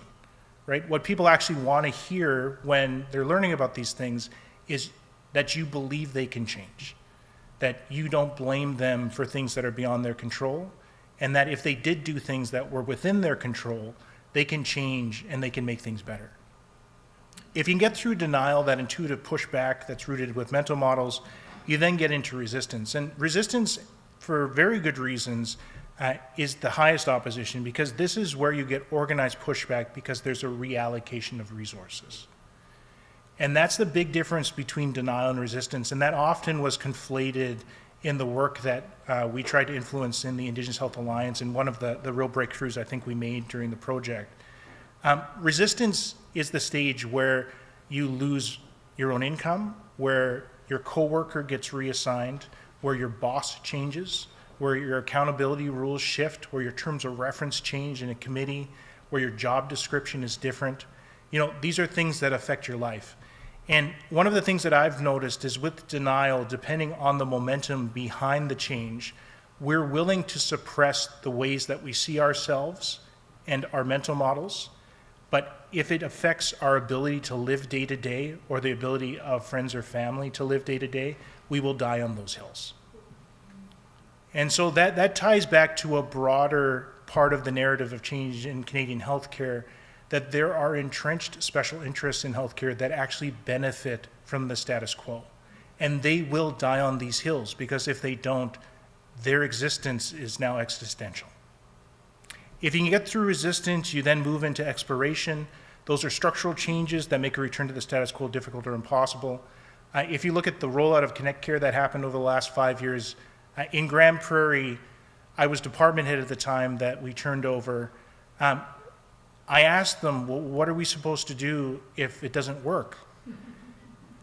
right? What people actually want to hear when they're learning about these things is that you believe they can change, that you don't blame them for things that are beyond their control, and that if they did do things that were within their control, they can change and they can make things better. If you can get through denial, that intuitive pushback that's rooted with mental models, you then get into resistance. And resistance, for very good reasons, is the highest opposition, because this is where you get organized pushback because there's a reallocation of resources. And that's the big difference between denial and resistance, and that often was conflated in the work that we tried to influence in the Indigenous Health Alliance, and one of the real breakthroughs I think we made during the project. Resistance is the stage where you lose your own income, where your coworker gets reassigned, where your boss changes, where your accountability rules shift, where your terms of reference change in a committee, where your job description is different. You know, these are things that affect your life. And one of the things that I've noticed is with denial, depending on the momentum behind the change, we're willing to suppress the ways that we see ourselves and our mental models. But if it affects our ability to live day to day, or the ability of friends or family to live day to day, we will die on those hills. And so that ties back to a broader part of the narrative of change in Canadian healthcare, that there are entrenched special interests in healthcare that actually benefit from the status quo. And they will die on these hills, because if they don't, their existence is now existential. If you can get through resistance, you then move into exploration. Those are structural changes that make a return to the status quo difficult or impossible. If you look at the rollout of Connect Care that happened over the last 5 years, in Grand Prairie, I was department head at the time that we turned over. I asked them, well, what are we supposed to do if it doesn't work?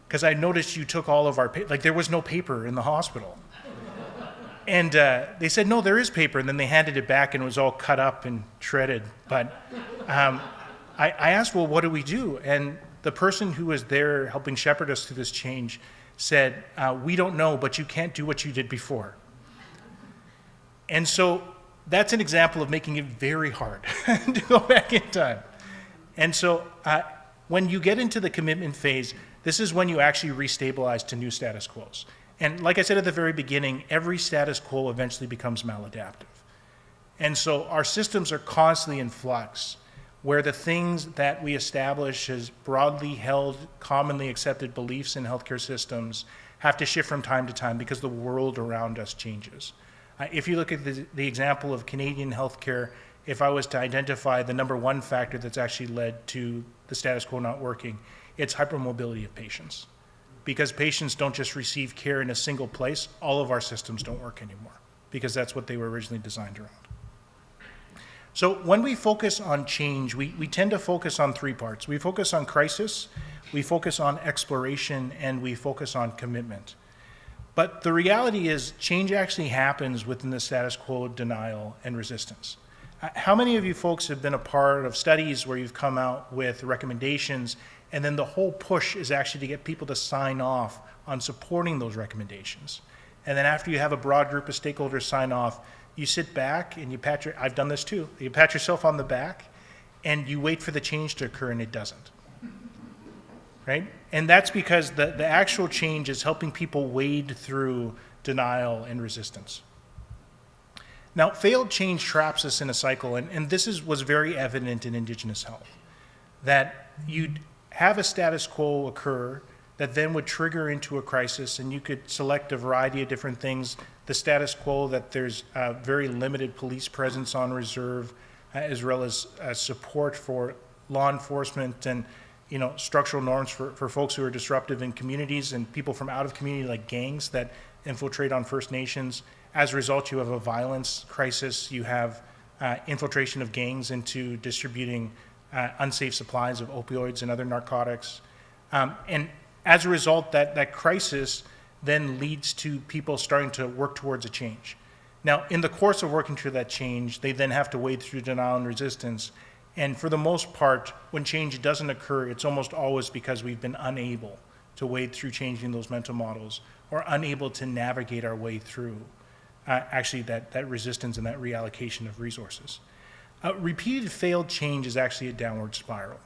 Because I noticed you took all of our paper, like there was no paper in the hospital. And they said, no, there is paper. And then they handed it back and it was all cut up and shredded. But I asked, well, what do we do? And the person who was there helping shepherd us through this change said, we don't know, but you can't do what you did before. And so that's an example of making it very hard to go back in time. And so when you get into the commitment phase, this is when you actually restabilize to new status quos. And like I said at the very beginning, every status quo eventually becomes maladaptive. And so our systems are constantly in flux, where the things that we establish as broadly held, commonly accepted beliefs in healthcare systems have to shift from time to time because the world around us changes. If you look at the example of Canadian healthcare, if I was to identify the number one factor that's actually led to the status quo not working, it's hypermobility of patients. Because patients don't just receive care in a single place, all of our systems don't work anymore, because that's what they were originally designed around. So when we focus on change, we tend to focus on three parts. We focus on crisis, we focus on exploration, and we focus on commitment. But the reality is change actually happens within the status quo, denial, and resistance. How many of you folks have been a part of studies where you've come out with recommendations and then the whole push is actually to get people to sign off on supporting those recommendations? And then after you have a broad group of stakeholders sign off, you sit back and you I've done this too, you pat yourself on the back and you wait for the change to occur and it doesn't. Right? And that's because the actual change is helping people wade through denial and resistance. Now, failed change traps us in a cycle, and this was very evident in Indigenous health, that you'd have a status quo occur that then would trigger into a crisis, and you could select a variety of different things. The status quo that there's very limited police presence on reserve, as well as support for law enforcement and structural norms for folks who are disruptive in communities and people from out of community like gangs that infiltrate on First Nations. As a result, you have a violence crisis. You have infiltration of gangs into distributing unsafe supplies of opioids and other narcotics. And as a result, that crisis then leads to people starting to work towards a change. Now, in the course of working through that change, they then have to wade through denial and resistance. And for the most part, when change doesn't occur, it's almost always because we've been unable to wade through changing those mental models or unable to navigate our way through actually that resistance and that reallocation of resources. Repeated failed change is actually a downward spiral.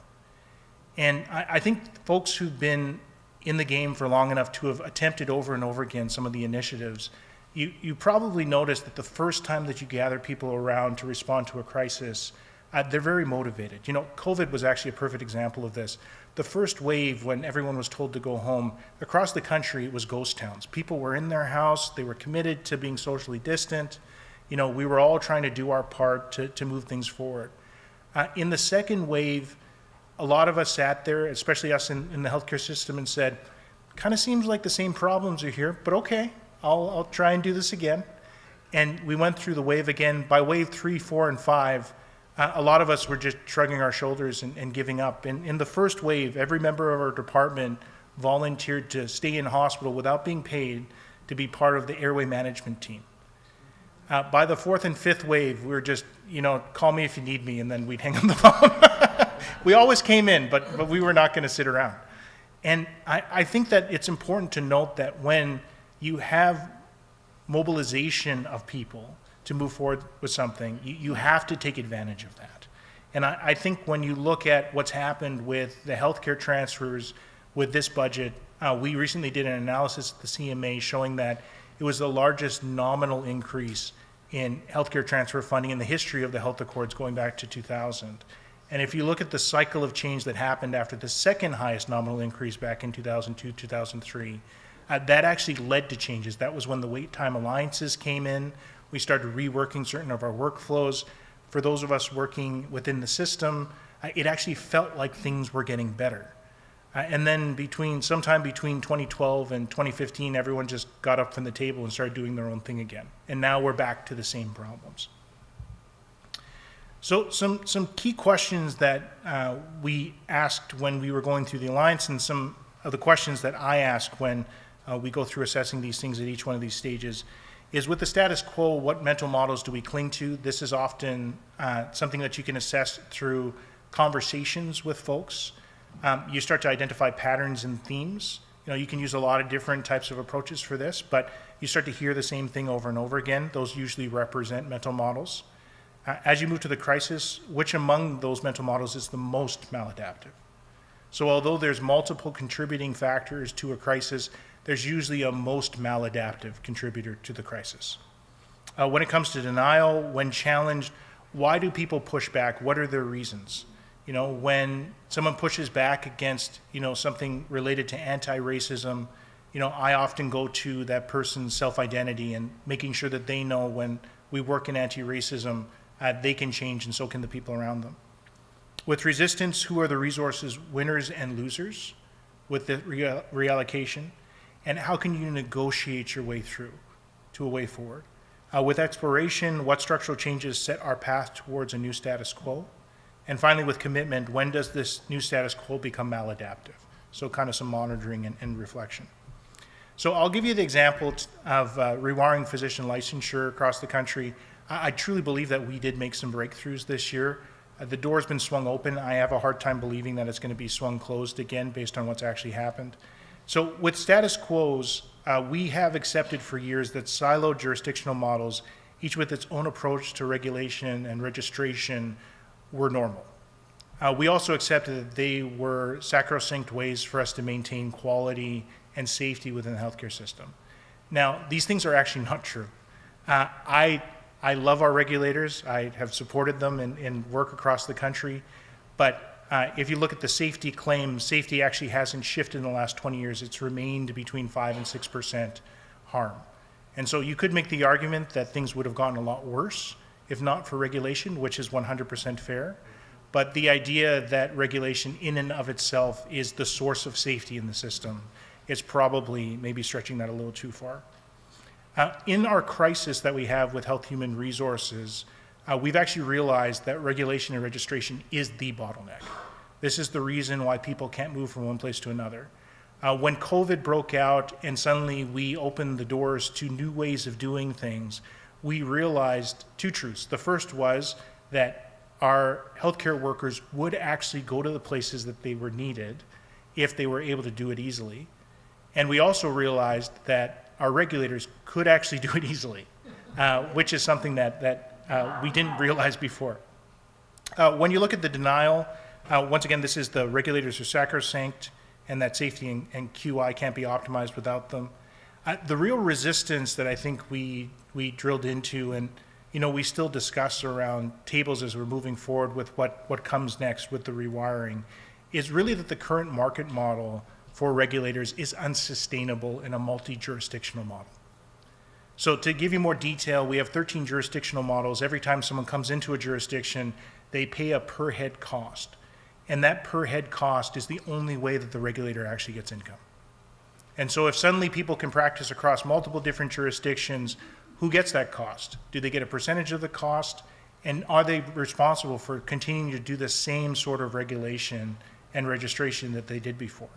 And I think folks who've been in the game for long enough to have attempted over and over again some of the initiatives, you probably noticed that the first time that you gather people around to respond to a crisis, they're very motivated. COVID was actually a perfect example of this. The first wave, when everyone was told to go home, across the country, it was ghost towns. People were in their house, they were committed to being socially distant. We were all trying to do our part to move things forward. In the second wave, a lot of us sat there, especially us in the healthcare system, and said, kind of seems like the same problems are here, but okay, I'll try and do this again. And we went through the wave again. By wave 3, 4, and 5, a lot of us were just shrugging our shoulders and giving up. In the first wave, every member of our department volunteered to stay in hospital without being paid to be part of the airway management team. By the 4th and 5th wave, we were just, call me if you need me, and then we'd hang up the phone. We always came in, but we were not going to sit around. And I think that it's important to note that when you have mobilization of people to move forward with something, you have to take advantage of that. And I think when you look at what's happened with the healthcare transfers with this budget, we recently did an analysis at the CMA showing that it was the largest nominal increase in healthcare transfer funding in the history of the health accords going back to 2000. And if you look at the cycle of change that happened after the second highest nominal increase back in 2002, 2003, that actually led to changes. That was when the wait time alliances came in. We started reworking certain of our workflows. For those of us working within the system, it actually felt like things were getting better. And then sometime between 2012 and 2015, everyone just got up from the table and started doing their own thing again. And now we're back to the same problems. So some key questions that we asked when we were going through the Alliance, and some of the questions that I ask when we go through assessing these things at each one of these stages, is with the status quo, what mental models do we cling to? This is often something that you can assess through conversations with folks. You start to identify patterns and themes. You can use a lot of different types of approaches for this, but you start to hear the same thing over and over again. Those usually represent mental models. As you move to the crisis, which among those mental models is the most maladaptive? So although there's multiple contributing factors to a crisis, there's usually a most maladaptive contributor to the crisis. When it comes to denial, when challenged, why do people push back? What are their reasons? When someone pushes back against, something related to anti-racism, I often go to that person's self-identity and making sure that they know when we work in anti-racism, they can change and so can the people around them. With resistance, who are the resources winners and losers with the reallocation? And how can you negotiate your way through to a way forward? With exploration, what structural changes set our path towards a new status quo? And finally, with commitment, when does this new status quo become maladaptive? So kind of some monitoring and reflection. So I'll give you the example of rewiring physician licensure across the country. I truly believe that we did make some breakthroughs this year. The door's been swung open. I have a hard time believing that it's going to be swung closed again based on what's actually happened. So with status quos, we have accepted for years that siloed jurisdictional models, each with its own approach to regulation and registration, were normal. We also accepted that they were sacrosanct ways for us to maintain quality and safety within the healthcare system. Now, these things are actually not true. I love our regulators. I have supported them in work across the country, but if you look at the safety claims, safety actually hasn't shifted in the last 20 years. It's remained between 5 and 6% harm. And so you could make the argument that things would have gotten a lot worse if not for regulation, which is 100% fair. But the idea that regulation in and of itself is the source of safety in the system is probably maybe stretching that a little too far. In our crisis that we have with health human resources, we've actually realized that regulation and registration is the bottleneck. This is the reason why people can't move from one place to another. When COVID broke out and suddenly we opened the doors to new ways of doing things, we realized two truths. The first was that our healthcare workers would actually go to the places that they were needed if they were able to do it easily. And we also realized that our regulators could actually do it easily, which is something that we didn't realize before. When you look at the denial, once again, this is the regulators are sacrosanct and that safety and QI can't be optimized without them. The real resistance that I think we drilled into and we still discuss around tables as we're moving forward with what comes next with the rewiring is really that the current market model for regulators is unsustainable in a multi-jurisdictional model. So to give you more detail, we have 13 jurisdictional models. Every time someone comes into a jurisdiction, they pay a per head cost. And that per head cost is the only way that the regulator actually gets income. And so if suddenly people can practice across multiple different jurisdictions, who gets that cost? Do they get a percentage of the cost? And are they responsible for continuing to do the same sort of regulation and registration that they did before?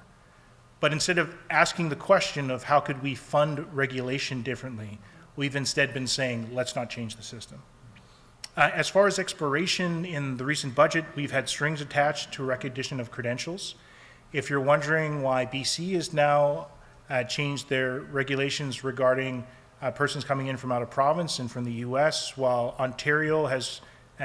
But instead of asking the question of how could we fund regulation differently, we've instead been saying, let's not change the system. As far as exploration in the recent budget, we've had strings attached to recognition of credentials. If you're wondering why BC has now changed their regulations regarding persons coming in from out of province and from the US, while Ontario has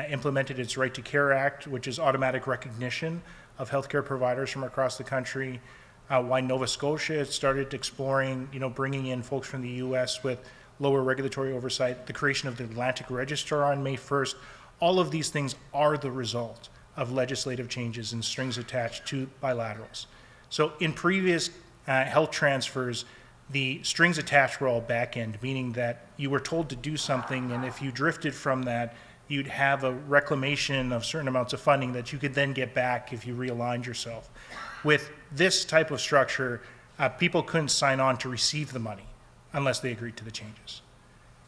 implemented its Right to Care Act, which is automatic recognition of healthcare providers from across the country, why Nova Scotia has started exploring, bringing in folks from the US with lower regulatory oversight, the creation of the Atlantic Register on May 1st. All of these things are the result of legislative changes and strings attached to bilaterals. So in previous health transfers, the strings attached were all back end, meaning that you were told to do something, and if you drifted from that, you'd have a reclamation of certain amounts of funding that you could then get back if you realigned yourself. With this type of structure, people couldn't sign on to receive the money unless they agreed to the changes.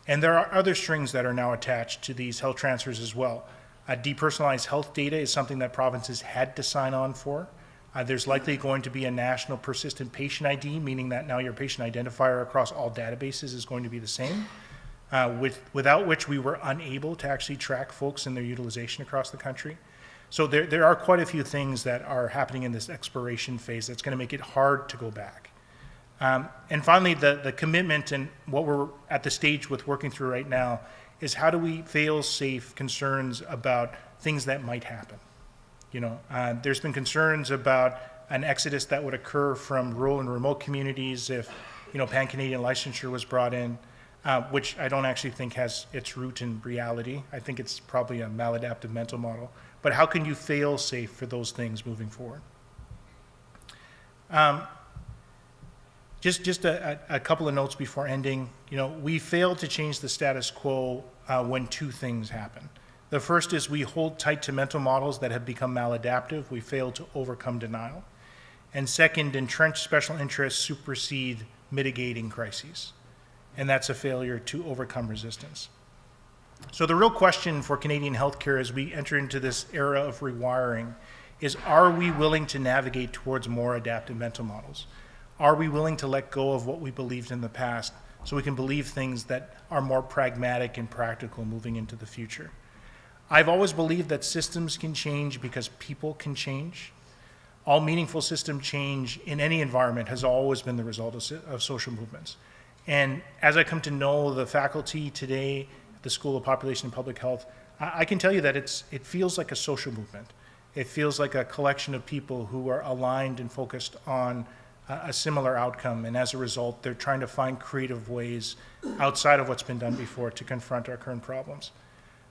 And there are other strings that are now attached to these health transfers as well. Depersonalized health data is something that provinces had to sign on for. There's likely going to be a national persistent patient ID, meaning that now your patient identifier across all databases is going to be the same. without which we were unable to actually track folks and their utilization across the country. So there are quite a few things that are happening in this exploration phase that's going to make it hard to go back. And finally, the commitment and what we're at the stage with working through right now is how do we fail-safe concerns about things that might happen. There's been concerns about an exodus that would occur from rural and remote communities if, pan-Canadian licensure was brought in, which I don't actually think has its root in reality. I think it's probably a maladaptive mental model. But how can you fail safe for those things moving forward? Just a couple of notes before ending. We failed to change the status quo when two things happen. The first is we hold tight to mental models that have become maladaptive. We failed to overcome denial. And second, entrenched special interests supersede mitigating crises. And that's a failure to overcome resistance. So the real question for Canadian healthcare as we enter into this era of rewiring is, are we willing to navigate towards more adaptive mental models? Are we willing to let go of what we believed in the past so we can believe things that are more pragmatic and practical moving into the future? I've always believed that systems can change because people can change. All meaningful system change in any environment has always been the result of social movements. And as I come to know the faculty today at the School of Population and Public Health, I can tell you that it feels like a social movement. It feels like a collection of people who are aligned and focused on a similar outcome, and as a result, they're trying to find creative ways outside of what's been done before to confront our current problems.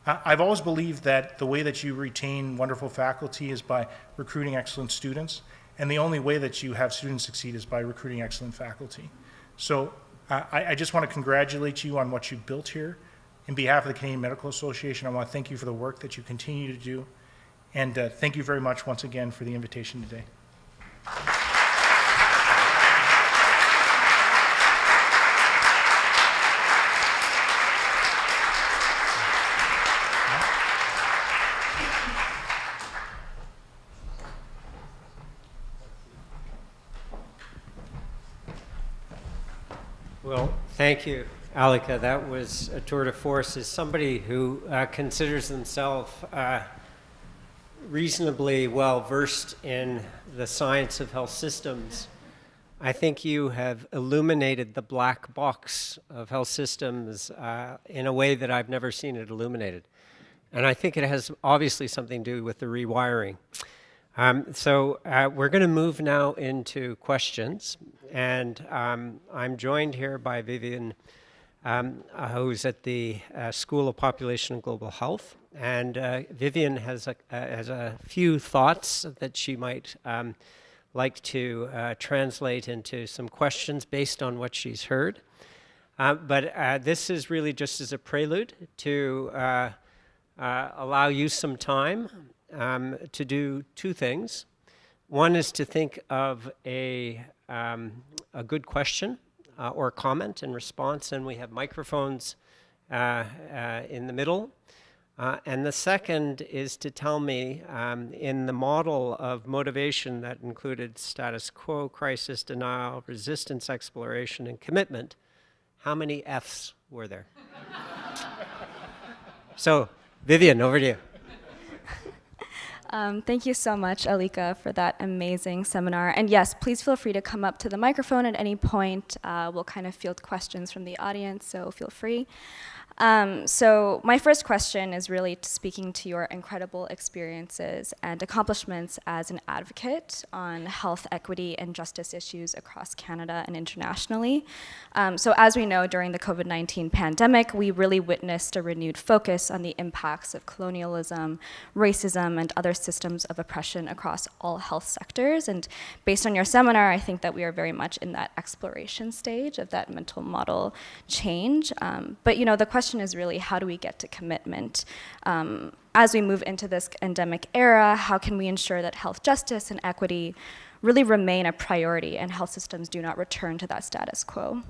I've always believed that the way that you retain wonderful faculty is by recruiting excellent students, and the only way that you have students succeed is by recruiting excellent faculty. So I just want to congratulate you on what you've built here. In behalf of the Canadian Medical Association, I want to thank you for the work that you continue to do, and thank you very much once again for the invitation today. Well, thank you, Alika. That was a tour de force. As somebody who considers themselves reasonably well versed in the science of health systems, I think you have illuminated the black box of health systems in a way that I've never seen it illuminated. And I think it has obviously something to do with the rewiring. So we're going to move now into questions. And I'm joined here by Vivian, who's at the School of Population and Global Health. And Vivian has a few thoughts that she might like to translate into some questions based on what she's heard. But this is really just as a prelude to allow you some time to do two things. One is to think of a good question or comment and response, and we have microphones in the middle. And the second is to tell me, in the model of motivation that included status quo, crisis, denial, resistance, exploration, and commitment, how many Fs were there? So, Vivian, over to you. Thank you so much, Alika, for that amazing seminar. And yes, please feel free to come up to the microphone at any point. We'll kind of field questions from the audience, so feel free. So my first question is really speaking to your incredible experiences and accomplishments as an advocate on health equity and justice issues across Canada and internationally. So as we know, during the COVID-19 pandemic, we really witnessed a renewed focus on the impacts of colonialism, racism, and other systems of oppression across all health sectors. And based on your seminar, I think that we are very much in that exploration stage of that mental model change. But the question is really, how do we get to commitment? As we move into this endemic era, how can we ensure that health justice and equity really remain a priority and health systems do not return to that status quo?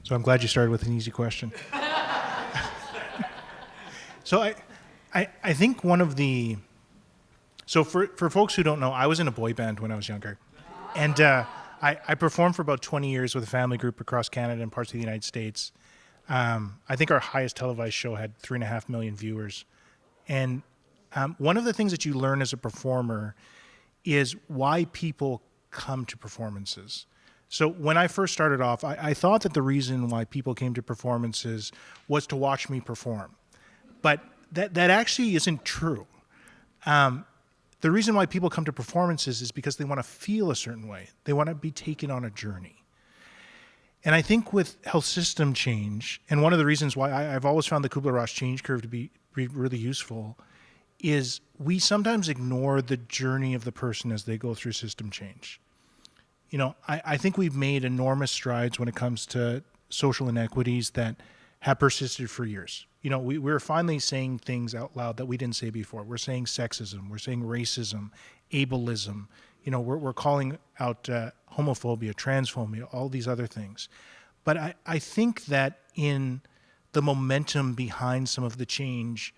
So I'm glad you started with an easy question. So I think one of the, so for folks who don't know, I was in a boy band when I was younger. And I performed for about 20 years with a family group across Canada and parts of the United States. I think our highest televised show had 3.5 million viewers. And one of the things that you learn as a performer is why people come to performances. So when I first started off, I thought that the reason why people came to performances was to watch me perform. But that actually isn't true. The reason why people come to performances is because they want to feel a certain way. They want to be taken on a journey. And I think with health system change, and one of the reasons why I've always found the Kubler-Ross change curve to be really useful, is we sometimes ignore the journey of the person as they go through system change. You know, I think we've made enormous strides when it comes to social inequities that have persisted for years. You know, we're finally saying things out loud that we didn't say before. We're saying sexism, we're saying racism, ableism. You know, we're calling out homophobia, transphobia, all these other things. But I think that in the momentum behind some of the change,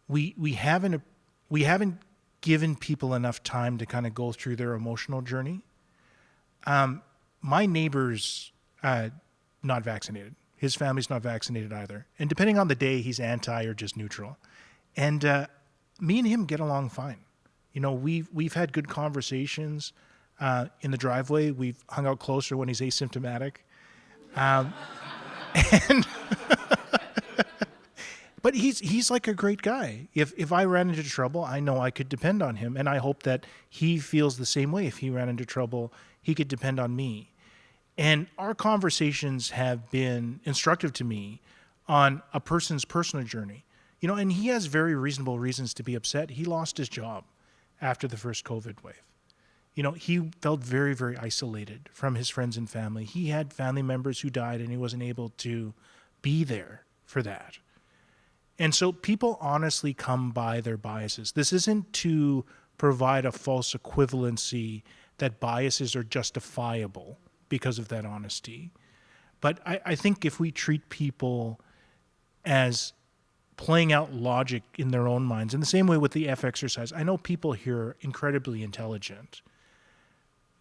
we haven't given people enough time to kind of go through their emotional journey. My neighbor's not vaccinated. His family's not vaccinated either. And depending on the day, he's anti or just neutral. And me and him get along fine. You know, we've had good conversations in the driveway. We've hung out closer when he's asymptomatic. But he's like a great guy. If I ran into trouble, I know I could depend on him. And I hope that he feels the same way. If he ran into trouble, he could depend on me. And our conversations have been instructive to me on a person's personal journey. You know, and he has very reasonable reasons to be upset. He lost his job after the first COVID wave. You know, he felt very, very isolated from his friends and family. He had family members who died and he wasn't able to be there for that. And so people honestly come by their biases. This isn't to provide a false equivalency that biases are justifiable because of that honesty. But I think if we treat people as playing out logic in their own minds, in the same way with the F exercise, I know people here are incredibly intelligent.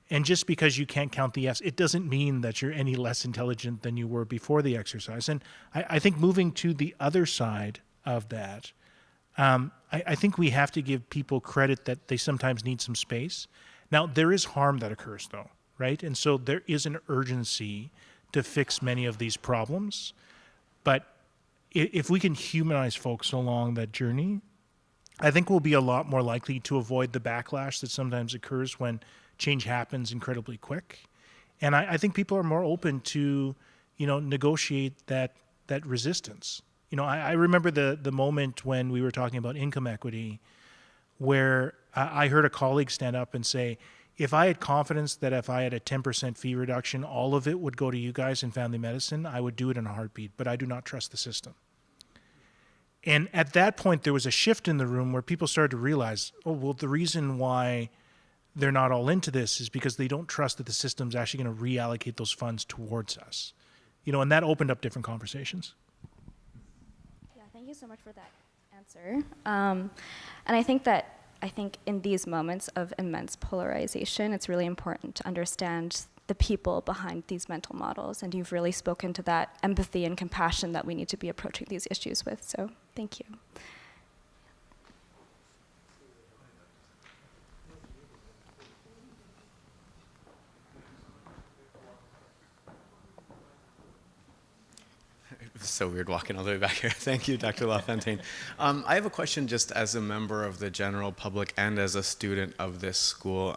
And just because you can't count the F's, it doesn't mean that you're any less intelligent than you were before the exercise. And I think moving to the other side of that, I think we have to give people credit that they sometimes need some space. Now, there is harm that occurs, though, right? And so there is an urgency to fix many of these problems. But if we can humanize folks along that journey, I think we'll be a lot more likely to avoid the backlash that sometimes occurs when change happens incredibly quick. And I think people are more open to, you know, negotiate that resistance. You know, I remember the moment when we were talking about income equity where I heard a colleague stand up and say, if I had confidence that if I had a 10% fee reduction, all of it would go to you guys in family medicine, I would do it in a heartbeat, but I do not trust the system. And at that point, there was a shift in the room where people started to realize, oh, well, the reason why they're not all into this is because they don't trust that the system's actually going to reallocate those funds towards us. You know, and that opened up different conversations. Yeah, thank you so much for that answer. And I think in these moments of immense polarization, it's really important to understand the people behind these mental models, and you've really spoken to that empathy and compassion that we need to be approaching these issues with, so thank you. It's so weird walking all the way back here. Thank you, Dr. Lafontaine. I have a question just as a member of the general public and as a student of this school.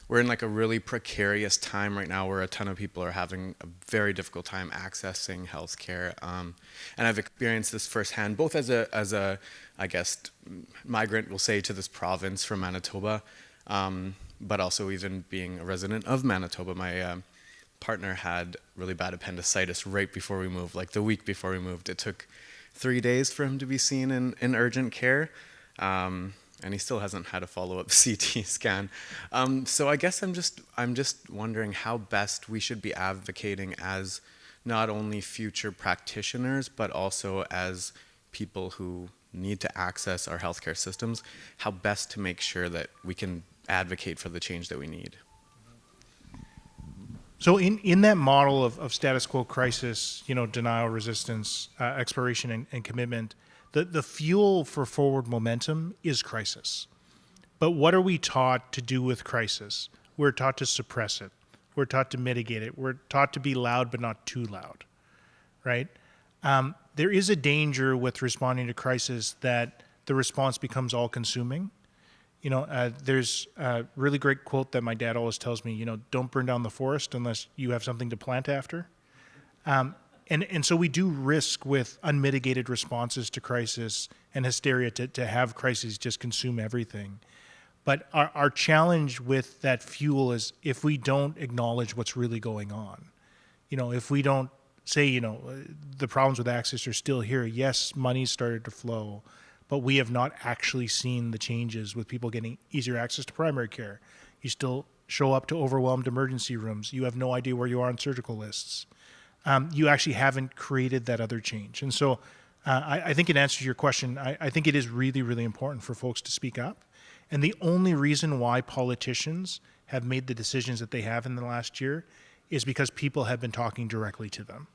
We're in like a really precarious time right now where a ton of people are having a very difficult time accessing healthcare. And I've experienced this firsthand, both as a I guess, migrant, we'll say, to this province from Manitoba, but also even being a resident of Manitoba. My partner had really bad appendicitis right before we moved, like the week before we moved. It took 3 days for him to be seen in urgent care. And he still hasn't had a follow-up CT scan. So I guess I'm just wondering how best we should be advocating as not only future practitioners, but also as people who need to access our healthcare systems, how best to make sure that we can advocate for the change that we need. So in that model of status quo crisis, denial, resistance, exploration, and commitment, the fuel for forward momentum is crisis. But what are we taught to do with crisis? We're taught to suppress it. We're taught to mitigate it. We're taught to be loud, but not too loud, right? There is a danger with responding to crisis that the response becomes all-consuming. There's a really great quote that my dad always tells me, don't burn down the forest unless you have something to plant after. And so we do risk with unmitigated responses to crisis and hysteria to have crises just consume everything. But our challenge with that fuel is if we don't acknowledge what's really going on, if we don't say, the problems with access are still here. Yes, money started to flow, but we have not actually seen the changes with people getting easier access to primary care. You still show up to overwhelmed emergency rooms. You have no idea where you are on surgical lists. You actually haven't created that other change. And so I think in answer to your question, I think it is really, really important for folks to speak up. And the only reason why politicians have made the decisions that they have in the last year is because people have been talking directly to them.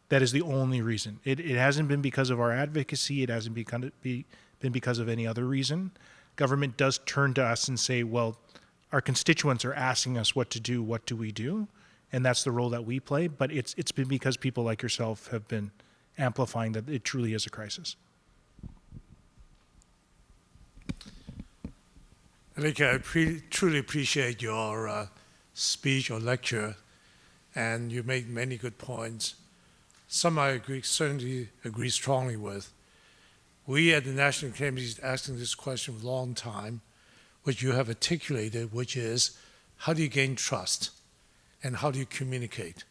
That is the only reason. It hasn't been because of our advocacy. It hasn't been because of any other reason. Government does turn to us and say, well, our constituents are asking us what to do. What do we do? And that's the role that we play. But it's been because people like yourself have been amplifying that it truly is a crisis. Alika, I truly appreciate your speech or lecture, and you made many good points. Some I certainly agree strongly with. We at the National Academy is asking this question for a long time, which you have articulated, which is how do you gain trust and how do you communicate?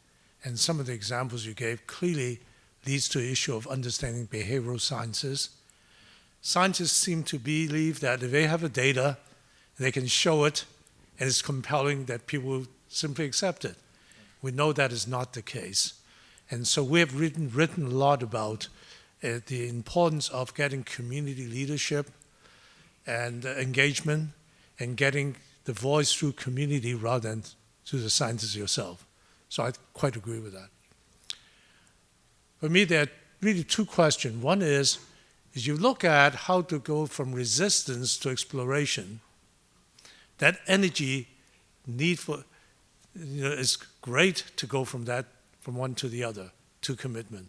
And some of the examples you gave clearly leads to the issue of understanding behavioral sciences. Scientists seem to believe that if they have the data, they can show it, and it's compelling that people will simply accept it. We know that is not the case. And so we have written a lot about the importance of getting community leadership and engagement and getting the voice through community rather than through the scientists yourself. So I quite agree with that. For me, there are really two questions. One is you look at how to go from resistance to exploration. That energy need for, is great to go from one to the other, to commitment.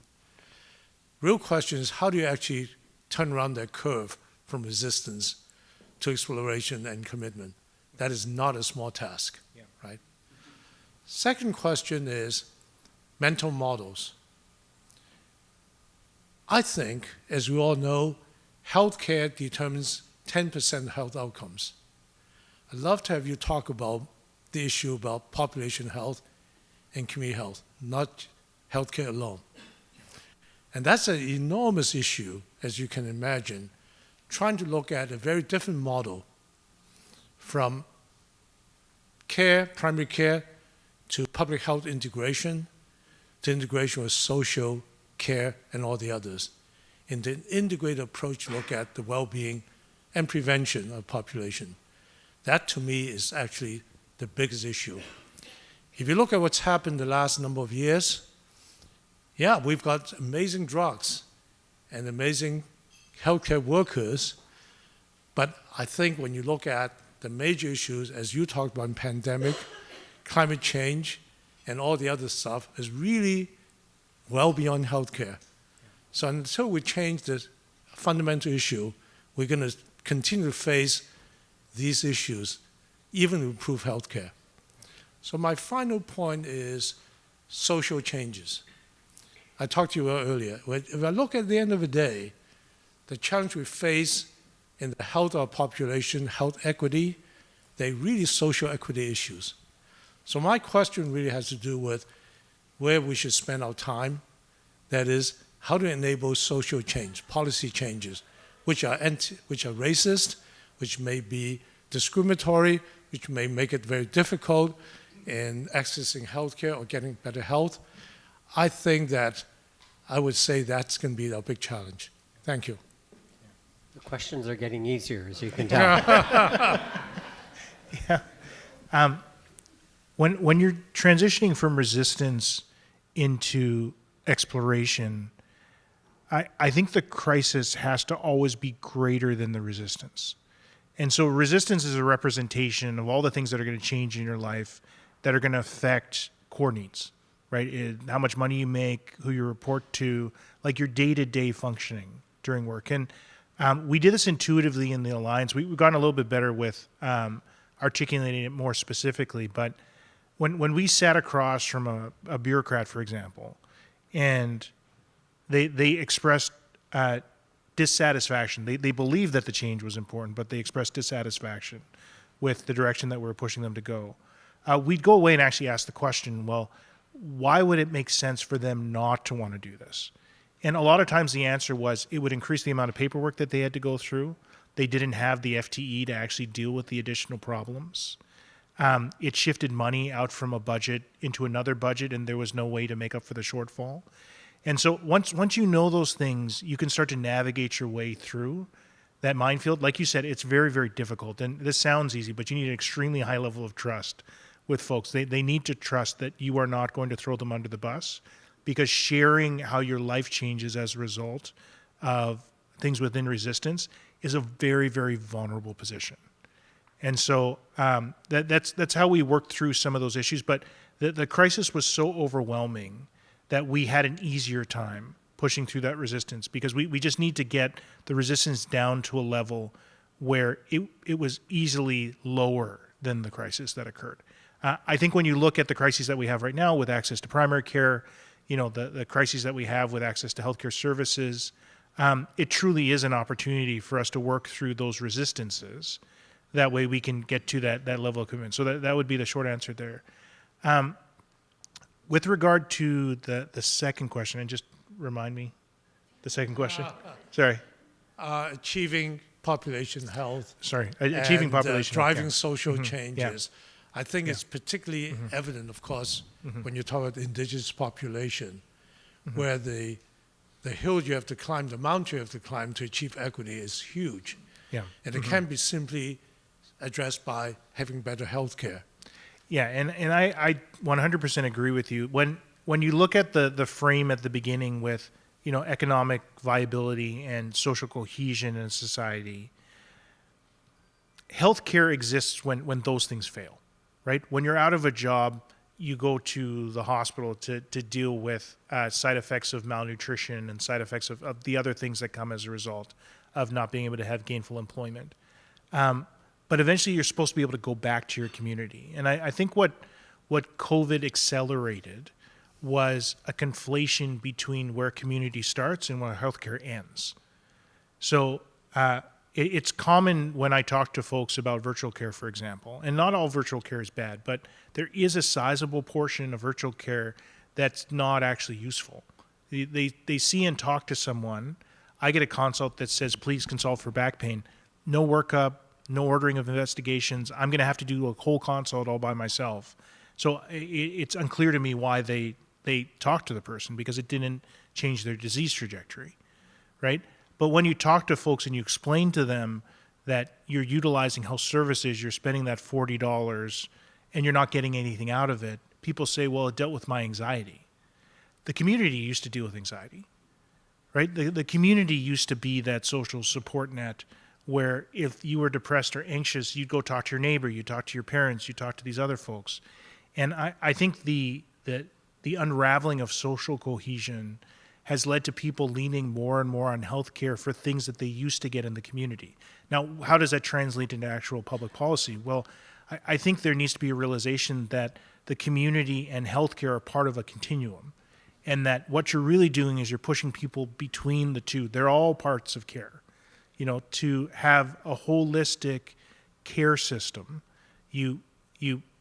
Real question is how do you actually turn around that curve from resistance to exploration and commitment? That is not a small task, right? Second question is mental models. I think, as we all know, healthcare determines 10% health outcomes. I'd love to have you talk about the issue about population health and community health, not healthcare alone. And that's an enormous issue, as you can imagine, trying to look at a very different model from care, primary care, to public health integration, to integration with social care and all the others. In the integrated approach, look at the well-being and prevention of population. That, to me, is actually the biggest issue. If you look at what's happened the last number of years, yeah, we've got amazing drugs and amazing healthcare workers, but I think when you look at the major issues, as you talked about, pandemic, climate change, and all the other stuff, is really well beyond healthcare. So until we change the fundamental issue, we're going to continue to face these issues, even to improve healthcare. So my final point is social changes. I talked to you earlier. If I look at the end of the day, the challenge we face in the health of our population, health equity, they're really social equity issues. So my question really has to do with where we should spend our time. That is, how to enable social change, policy changes, which are racist, which may be discriminatory, which may make it very difficult in accessing healthcare or getting better health. I think that I would say that's going to be our big challenge. Thank you. The questions are getting easier, as you can tell. Yeah. when you're transitioning from resistance into exploration, I think the crisis has to always be greater than the resistance. And so resistance is a representation of all the things that are going to change in your life that are going to affect core needs, right? How much money you make, who you report to, like your day-to-day functioning during work. And we did this intuitively in the Alliance. We've gotten a little bit better with articulating it more specifically, but when we sat across from a bureaucrat, for example, and they expressed dissatisfaction. They believed that the change was important, but they expressed dissatisfaction with the direction that we were pushing them to go. We'd go away and actually ask the question, well, why would it make sense for them not to want to do this? And a lot of times the answer was it would increase the amount of paperwork that they had to go through. They didn't have the FTE to actually deal with the additional problems. It shifted money out from a budget into another budget, and there was no way to make up for the shortfall. And so once you know those things, you can start to navigate your way through that minefield. Like you said, it's very, very difficult. And this sounds easy, but you need an extremely high level of trust with folks. They need to trust that you are not going to throw them under the bus, because sharing how your life changes as a result of things within resistance is a very, very vulnerable position. And so that's how we worked through some of those issues. But the crisis was so overwhelming that we had an easier time pushing through that resistance, because we just need to get the resistance down to a level where it was easily lower than the crisis that occurred. I think when you look at the crises that we have right now with access to primary care, the crises that we have with access to healthcare services, it truly is an opportunity for us to work through those resistances. That way we can get to that level of commitment. So that would be the short answer there. With regard to the second question, and just remind me the second question. Sorry. Achieving population health. Sorry. Achieving population health. Driving social changes. Yeah. I think it's particularly evident, of course, when you talk about the indigenous population, where the hill you have to climb, the mountain you have to climb to achieve equity is huge. Yeah. And it can be simply addressed by having better health care. Yeah, and I 100% agree with you. When you look at the frame at the beginning with, economic viability and social cohesion in society, healthcare exists when those things fail, right? When you're out of a job, you go to the hospital to deal with side effects of malnutrition and side effects of the other things that come as a result of not being able to have gainful employment. But eventually you're supposed to be able to go back to your community. And I think what COVID accelerated was a conflation between where community starts and where healthcare ends. So it's common when I talk to folks about virtual care, for example, and not all virtual care is bad, but there is a sizable portion of virtual care that's not actually useful. They see and talk to someone. I get a consult that says, please consult for back pain. No workup, no ordering of investigations. I'm going to have to do a whole consult all by myself. So it's unclear to me why they talk to the person, because it didn't change their disease trajectory, right? But when you talk to folks and you explain to them that you're utilizing health services, you're spending that $40 and you're not getting anything out of it, people say, well, it dealt with my anxiety. The community used to deal with anxiety, right? The community used to be that social support net where if you were depressed or anxious, you'd go talk to your neighbor, you'd talk to your parents, you'd talk to these other folks. And I think the unraveling of social cohesion has led to people leaning more and more on healthcare for things that they used to get in the community. Now, how does that translate into actual public policy? Well, I think there needs to be a realization that the community and healthcare are part of a continuum, and that what you're really doing is you're pushing people between the two. They're all parts of care. To have a holistic care system, you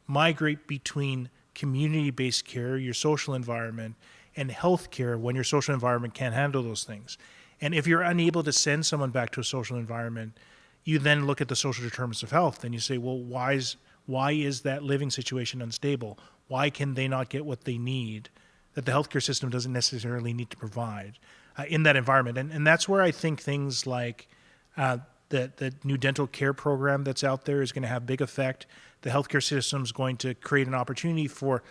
migrate between community-based care, your social environment, and healthcare when your social environment can't handle those things. And if you're unable to send someone back to a social environment, you then look at the social determinants of health and you say, well, why is that living situation unstable? Why can they not get what they need that the healthcare system doesn't necessarily need to provide in that environment? And that's where I think things like the The new dental care program that's out there is going to have big effect. The healthcare system is going to create an opportunity for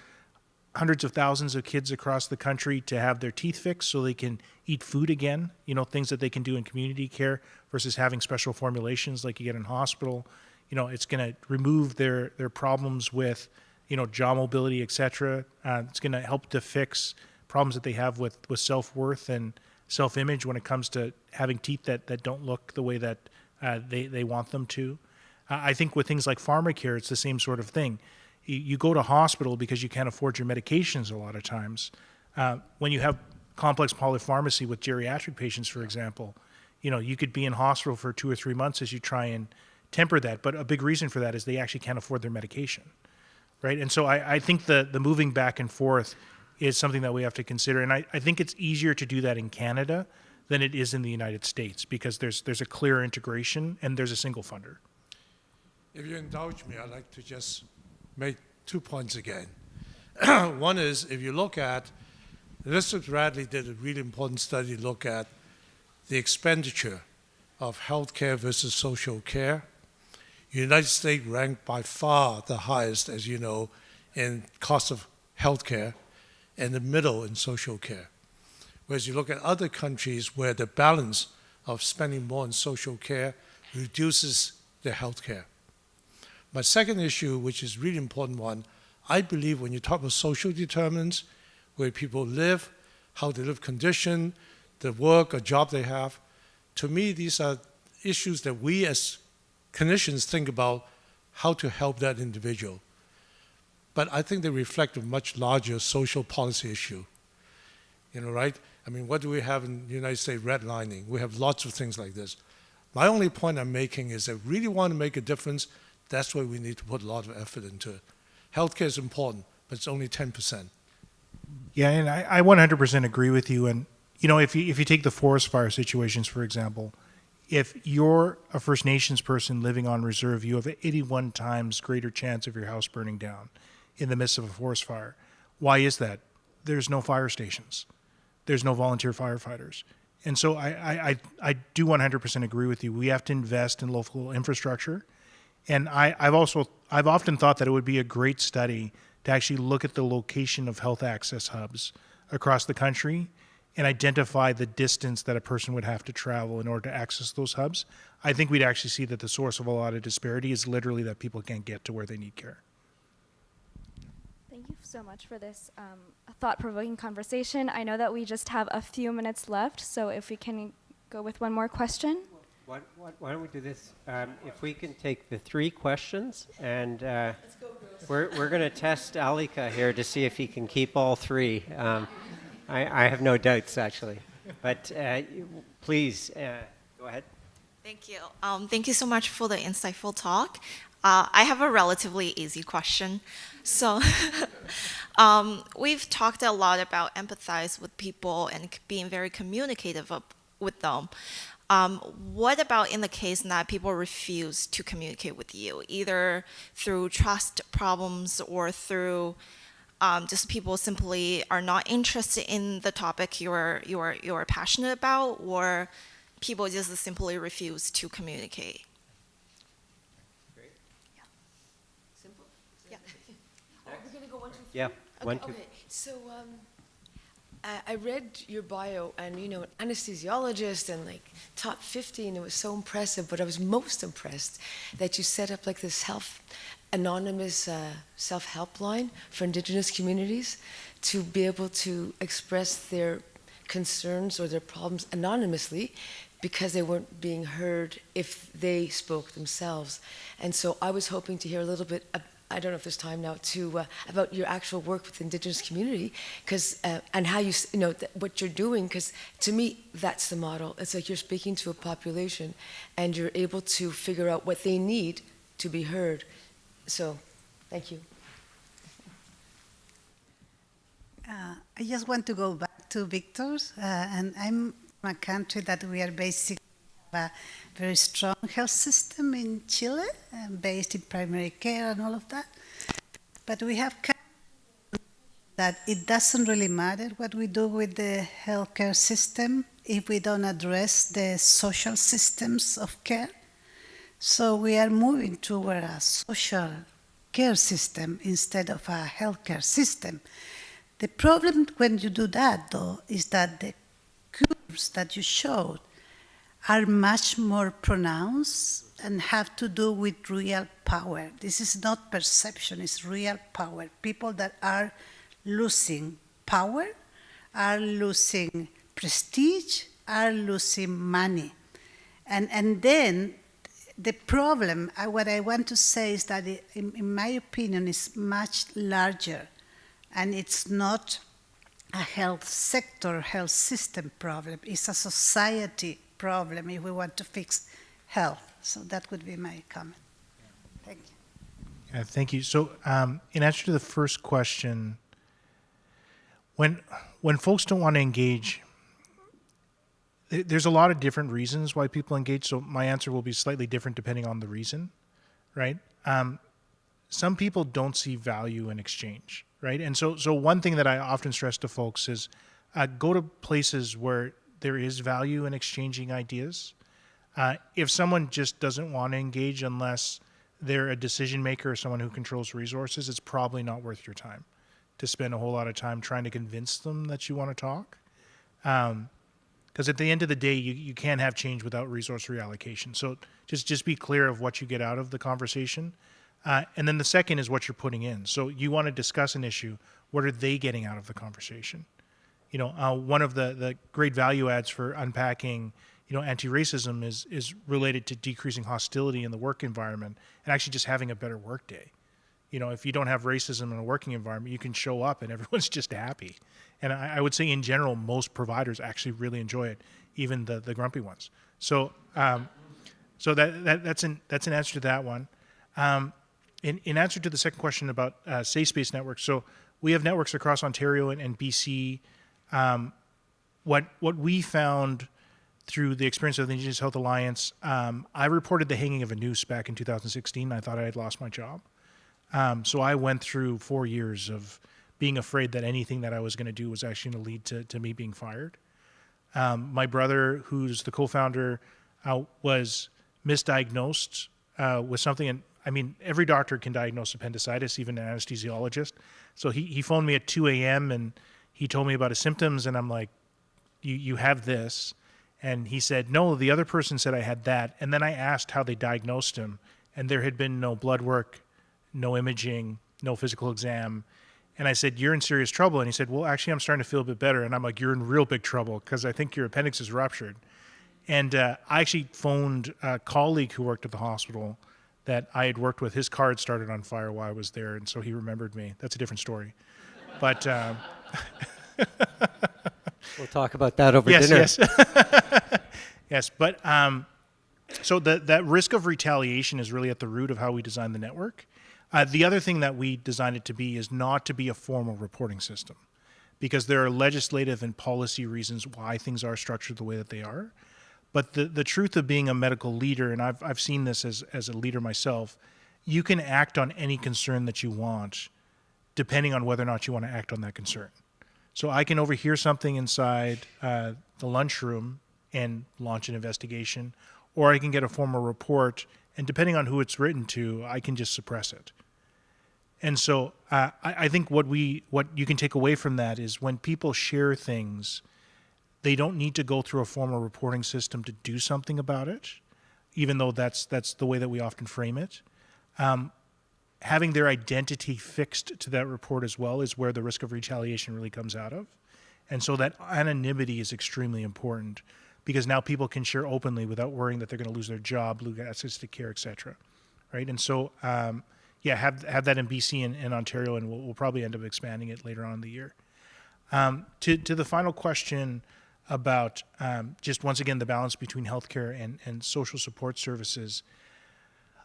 hundreds of thousands of kids across the country to have their teeth fixed so they can eat food again, things that they can do in community care versus having special formulations like you get in hospital. It's going to remove their problems with, jaw mobility, et cetera. It's going to help to fix problems that they have with self-worth and self-image when it comes to having teeth that don't look the way that they want them to. I think with things like pharmacare, it's the same sort of thing. You go to hospital because you can't afford your medications a lot of times. When you have complex polypharmacy with geriatric patients, for example, you could be in hospital for 2 or 3 months as you try and temper that. But a big reason for that is they actually can't afford their medication, right? And so I think the moving back and forth is something that we have to consider. And I think it's easier to do that in Canada than it is in the United States because there's a clear integration and there's a single funder. If you indulge me, I'd like to just make 2 points again. One is, if you look at, Elizabeth Radley did a really important study, look at the expenditure of healthcare versus social care. The United States ranked by far the highest, as you know, in cost of healthcare, and the middle in social care. Whereas you look at other countries where the balance of spending more on social care reduces their healthcare. My second issue, which is a really important one, I believe when you talk about social determinants, where people live, how they live condition, the work or job they have, to me, these are issues that we as clinicians think about how to help that individual. But I think they reflect a much larger social policy issue. Right? I mean, what do we have in the United States? Redlining. We have lots of things like this. My only point I'm making is that really want to make a difference, that's where we need to put a lot of effort into it. Healthcare is important, but it's only 10%. Yeah, and I 100% agree with you. And, if you take the forest fire situations, for example, if you're a First Nations person living on reserve, you have an 81 times greater chance of your house burning down in the midst of a forest fire. Why is that? There's no fire stations. There's no volunteer firefighters. And so I do 100% agree with you. We have to invest in local infrastructure. And I've often thought that it would be a great study to actually look at the location of health access hubs across the country and identify the distance that a person would have to travel in order to access those hubs. I think we'd actually see that the source of a lot of disparity is literally that people can't get to where they need care. Thank you so much for this thought-provoking conversation. I know that we just have a few minutes left, so if we can go with one more question. Why don't we do this? If we can take the 3 questions, and we're going to test Alika here to see if he can keep all 3. I have no doubts, actually. But please, go ahead. Thank you. Thank you so much for the insightful talk. I have a relatively easy question. So we've talked a lot about empathize with people and being very communicative with them. What about in the case that people refuse to communicate with you, either through trust problems or through just people simply are not interested in the topic you're passionate about, or people just simply refuse to communicate? Great. Yeah. Simple? Yeah. We're going to go 1, 2, 3? Yeah, 1, 2. Okay, so I read your bio, and an anesthesiologist and top 50, and it was so impressive. But I was most impressed that you set up this anonymous self-help line for Indigenous communities to be able to express their concerns or their problems anonymously, because they weren't being heard if they spoke themselves. And so I was hoping to hear a little bit. I don't know if there's time now to about your actual work with the Indigenous community, and how you what you're doing. Because to me, that's the model. It's like you're speaking to a population, and you're able to figure out what they need to be heard. So, thank you. I just want to go back to Victor's, and I'm from a country that we are basically have a very strong health system in Chile, based in primary care and all of that. But we have that it doesn't really matter what we do with the healthcare system if we don't address the social systems of care. So we are moving toward a social care system instead of a healthcare system. The problem when you do that, though, is that the curves that you showed are much more pronounced and have to do with real power. This is not perception, it's real power. People that are losing power, are losing prestige, are losing money. And then the problem, what I want to say is that in my opinion, is much larger, and it's not a health sector, health system problem. It's a society problem if we want to fix health. So that would be my comment. Thank you. Yeah, thank you. So, in answer to the first question, when folks don't want to engage, there's a lot of different reasons why people engage. So my answer will be slightly different depending on the reason, right? Some people don't see value in exchange, right? And so one thing that I often stress to folks is go to places where there is value in exchanging ideas. If someone just doesn't want to engage unless they're a decision maker or someone who controls resources, it's probably not worth your time to spend a whole lot of time trying to convince them that you want to talk. Because at the end of the day, you can't have change without resource reallocation. So just be clear of what you get out of the conversation. And then the second is what you're putting in. So you want to discuss an issue. What are they getting out of the conversation? You know, one of the great value adds for unpacking, you know, anti-racism is related to decreasing hostility in the work environment and actually just having a better work day. You know, if you don't have racism in a working environment, you can show up and everyone's just happy. And I would say in general, most providers actually really enjoy it, even the grumpy ones. So that's an answer to that one. In answer to the second question about safe space networks, so we have networks across Ontario and BC. What we found through the experience of the Indigenous Health Alliance, I reported the hanging of a noose back in 2016. I thought I had lost my job. So I went through 4 years of being afraid that anything that I was going to do was actually going to lead to me being fired. My brother, who's the co-founder, was misdiagnosed with something. And I mean, every doctor can diagnose appendicitis, even an anesthesiologist. So he phoned me at 2 a.m. and he told me about his symptoms. And I'm like, you have this. And he said, no, the other person said I had that. And then I asked how they diagnosed him. And there had been no blood work, no imaging, no physical exam. And I said, you're in serious trouble. And he said, well, actually, I'm starting to feel a bit better. And I'm like, you're in real big trouble because I think your appendix is ruptured. And I actually phoned a colleague who worked at the hospital that I had worked with. His car had started on fire while I was there. And so he remembered me. That's a different story. But we'll talk about that over dinner. Yes. Yes. But so that risk of retaliation is really at the root of how we design the network. The other thing that we designed it to be is not to be a formal reporting system, because there are legislative and policy reasons why things are structured the way that they are. But the truth of being a medical leader, and I've seen this as a leader myself, you can act on any concern that you want, depending on whether or not you want to act on that concern. So I can overhear something inside the lunchroom and launch an investigation, or I can get a formal report, and depending on who it's written to, I can just suppress it. And so I think what you can take away from that is when people share things, they don't need to go through a formal reporting system to do something about it, even though that's the way that we often frame it. Having their identity fixed to that report as well is where the risk of retaliation really comes out of. And so that anonymity is extremely important, because now people can share openly without worrying that they're going to lose their job, lose access to care, et cetera. Right? And so, have that in BC and Ontario, and we'll probably end up expanding it later on in the year. To the final question about just once again the balance between healthcare and social support services,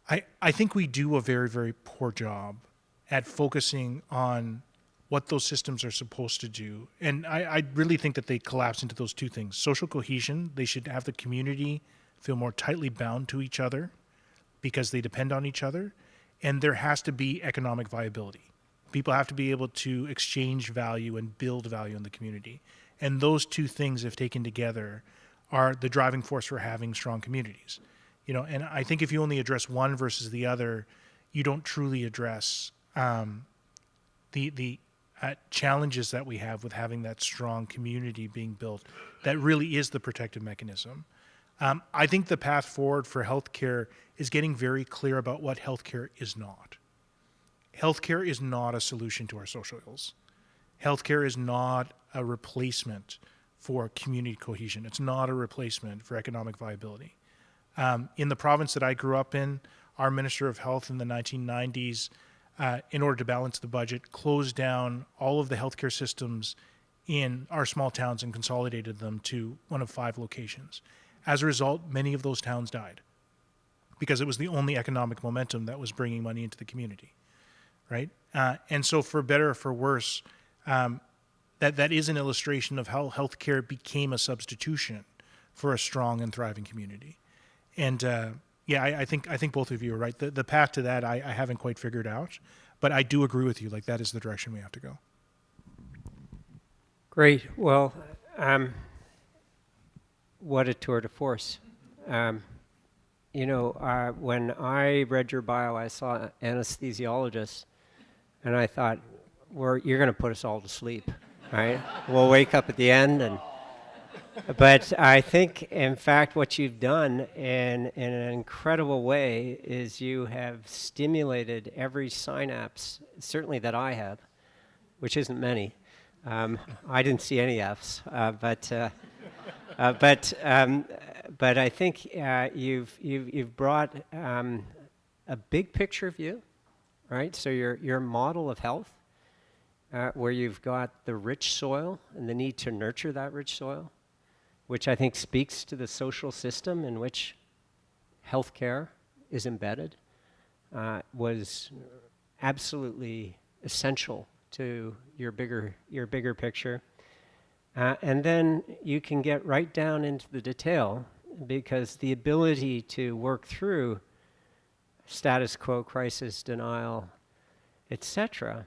I think we do a very, very poor job at focusing on what those systems are supposed to do. And I really think that they collapse into those two things. Social cohesion, they should have the community feel more tightly bound to each other because they depend on each other. And there has to be economic viability. People have to be able to exchange value and build value in the community. And those two things, if taken together, are the driving force for having strong communities. You know, and I think if you only address one versus the other, you don't truly address the challenges that we have with having that strong community being built. That really is the protective mechanism. I think the path forward for healthcare is getting very clear about what healthcare is not. Healthcare is not a solution to our social ills. Healthcare is not a replacement for community cohesion. It's not a replacement for economic viability. In the province that I grew up in, our Minister of Health in the 1990s, in order to balance the budget, closed down all of the healthcare systems in our small towns and consolidated them to one of 5 locations. As a result, many of those towns died because it was the only economic momentum that was bringing money into the community, right? And so for better or for worse, that is an illustration of how healthcare became a substitution for a strong and thriving community. And I think both of you are right. The path to that I haven't quite figured out, but I do agree with you. Like, that is the direction we have to go. Great. Well, what a tour de force. You know, when I read your bio, I saw anesthesiologist, and I thought, you're going to put us all to sleep, right? We'll wake up at the end. But I think, in fact, what you've done in an incredible way is you have stimulated every synapse, certainly that I have, which isn't many. I didn't see any Fs, but I think you've brought a big picture view, right? So your model of health, where you've got the rich soil and the need to nurture that rich soil, which I think speaks to the social system in which healthcare is embedded, was absolutely essential to your bigger picture. And then you can get right down into the detail, because the ability to work through status quo, crisis, denial, etc.,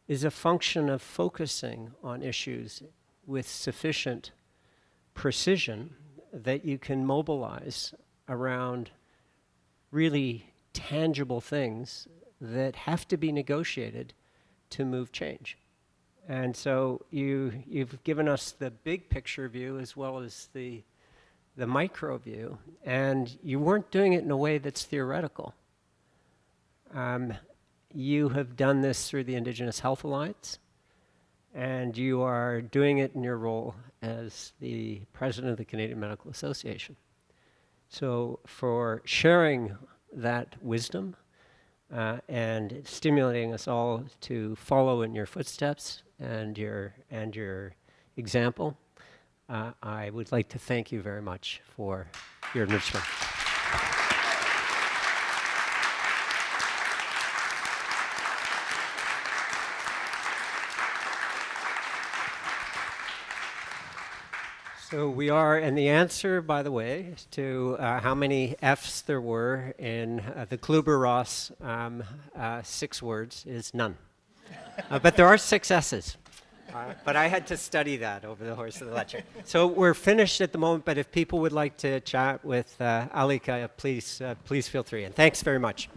is a function of focusing on issues with sufficient precision that you can mobilize around really tangible things that have to be negotiated to move change. And so you've given us the big picture view as well as the micro view, and you weren't doing it in a way that's theoretical. You have done this through the Indigenous Health Alliance, and you are doing it in your role as the president of the Canadian Medical Association. So for sharing that wisdom and stimulating us all to follow in your footsteps and your example, I would like to thank you very much for your enrichment. So we are, and the answer, by the way, to how many Fs there were in the Kluber-Ross 6 words is none. But there are 6 S's. But I had to study that over the course of the lecture. So we're finished at the moment, but if people would like to chat with Alika, please feel free. And thanks very much.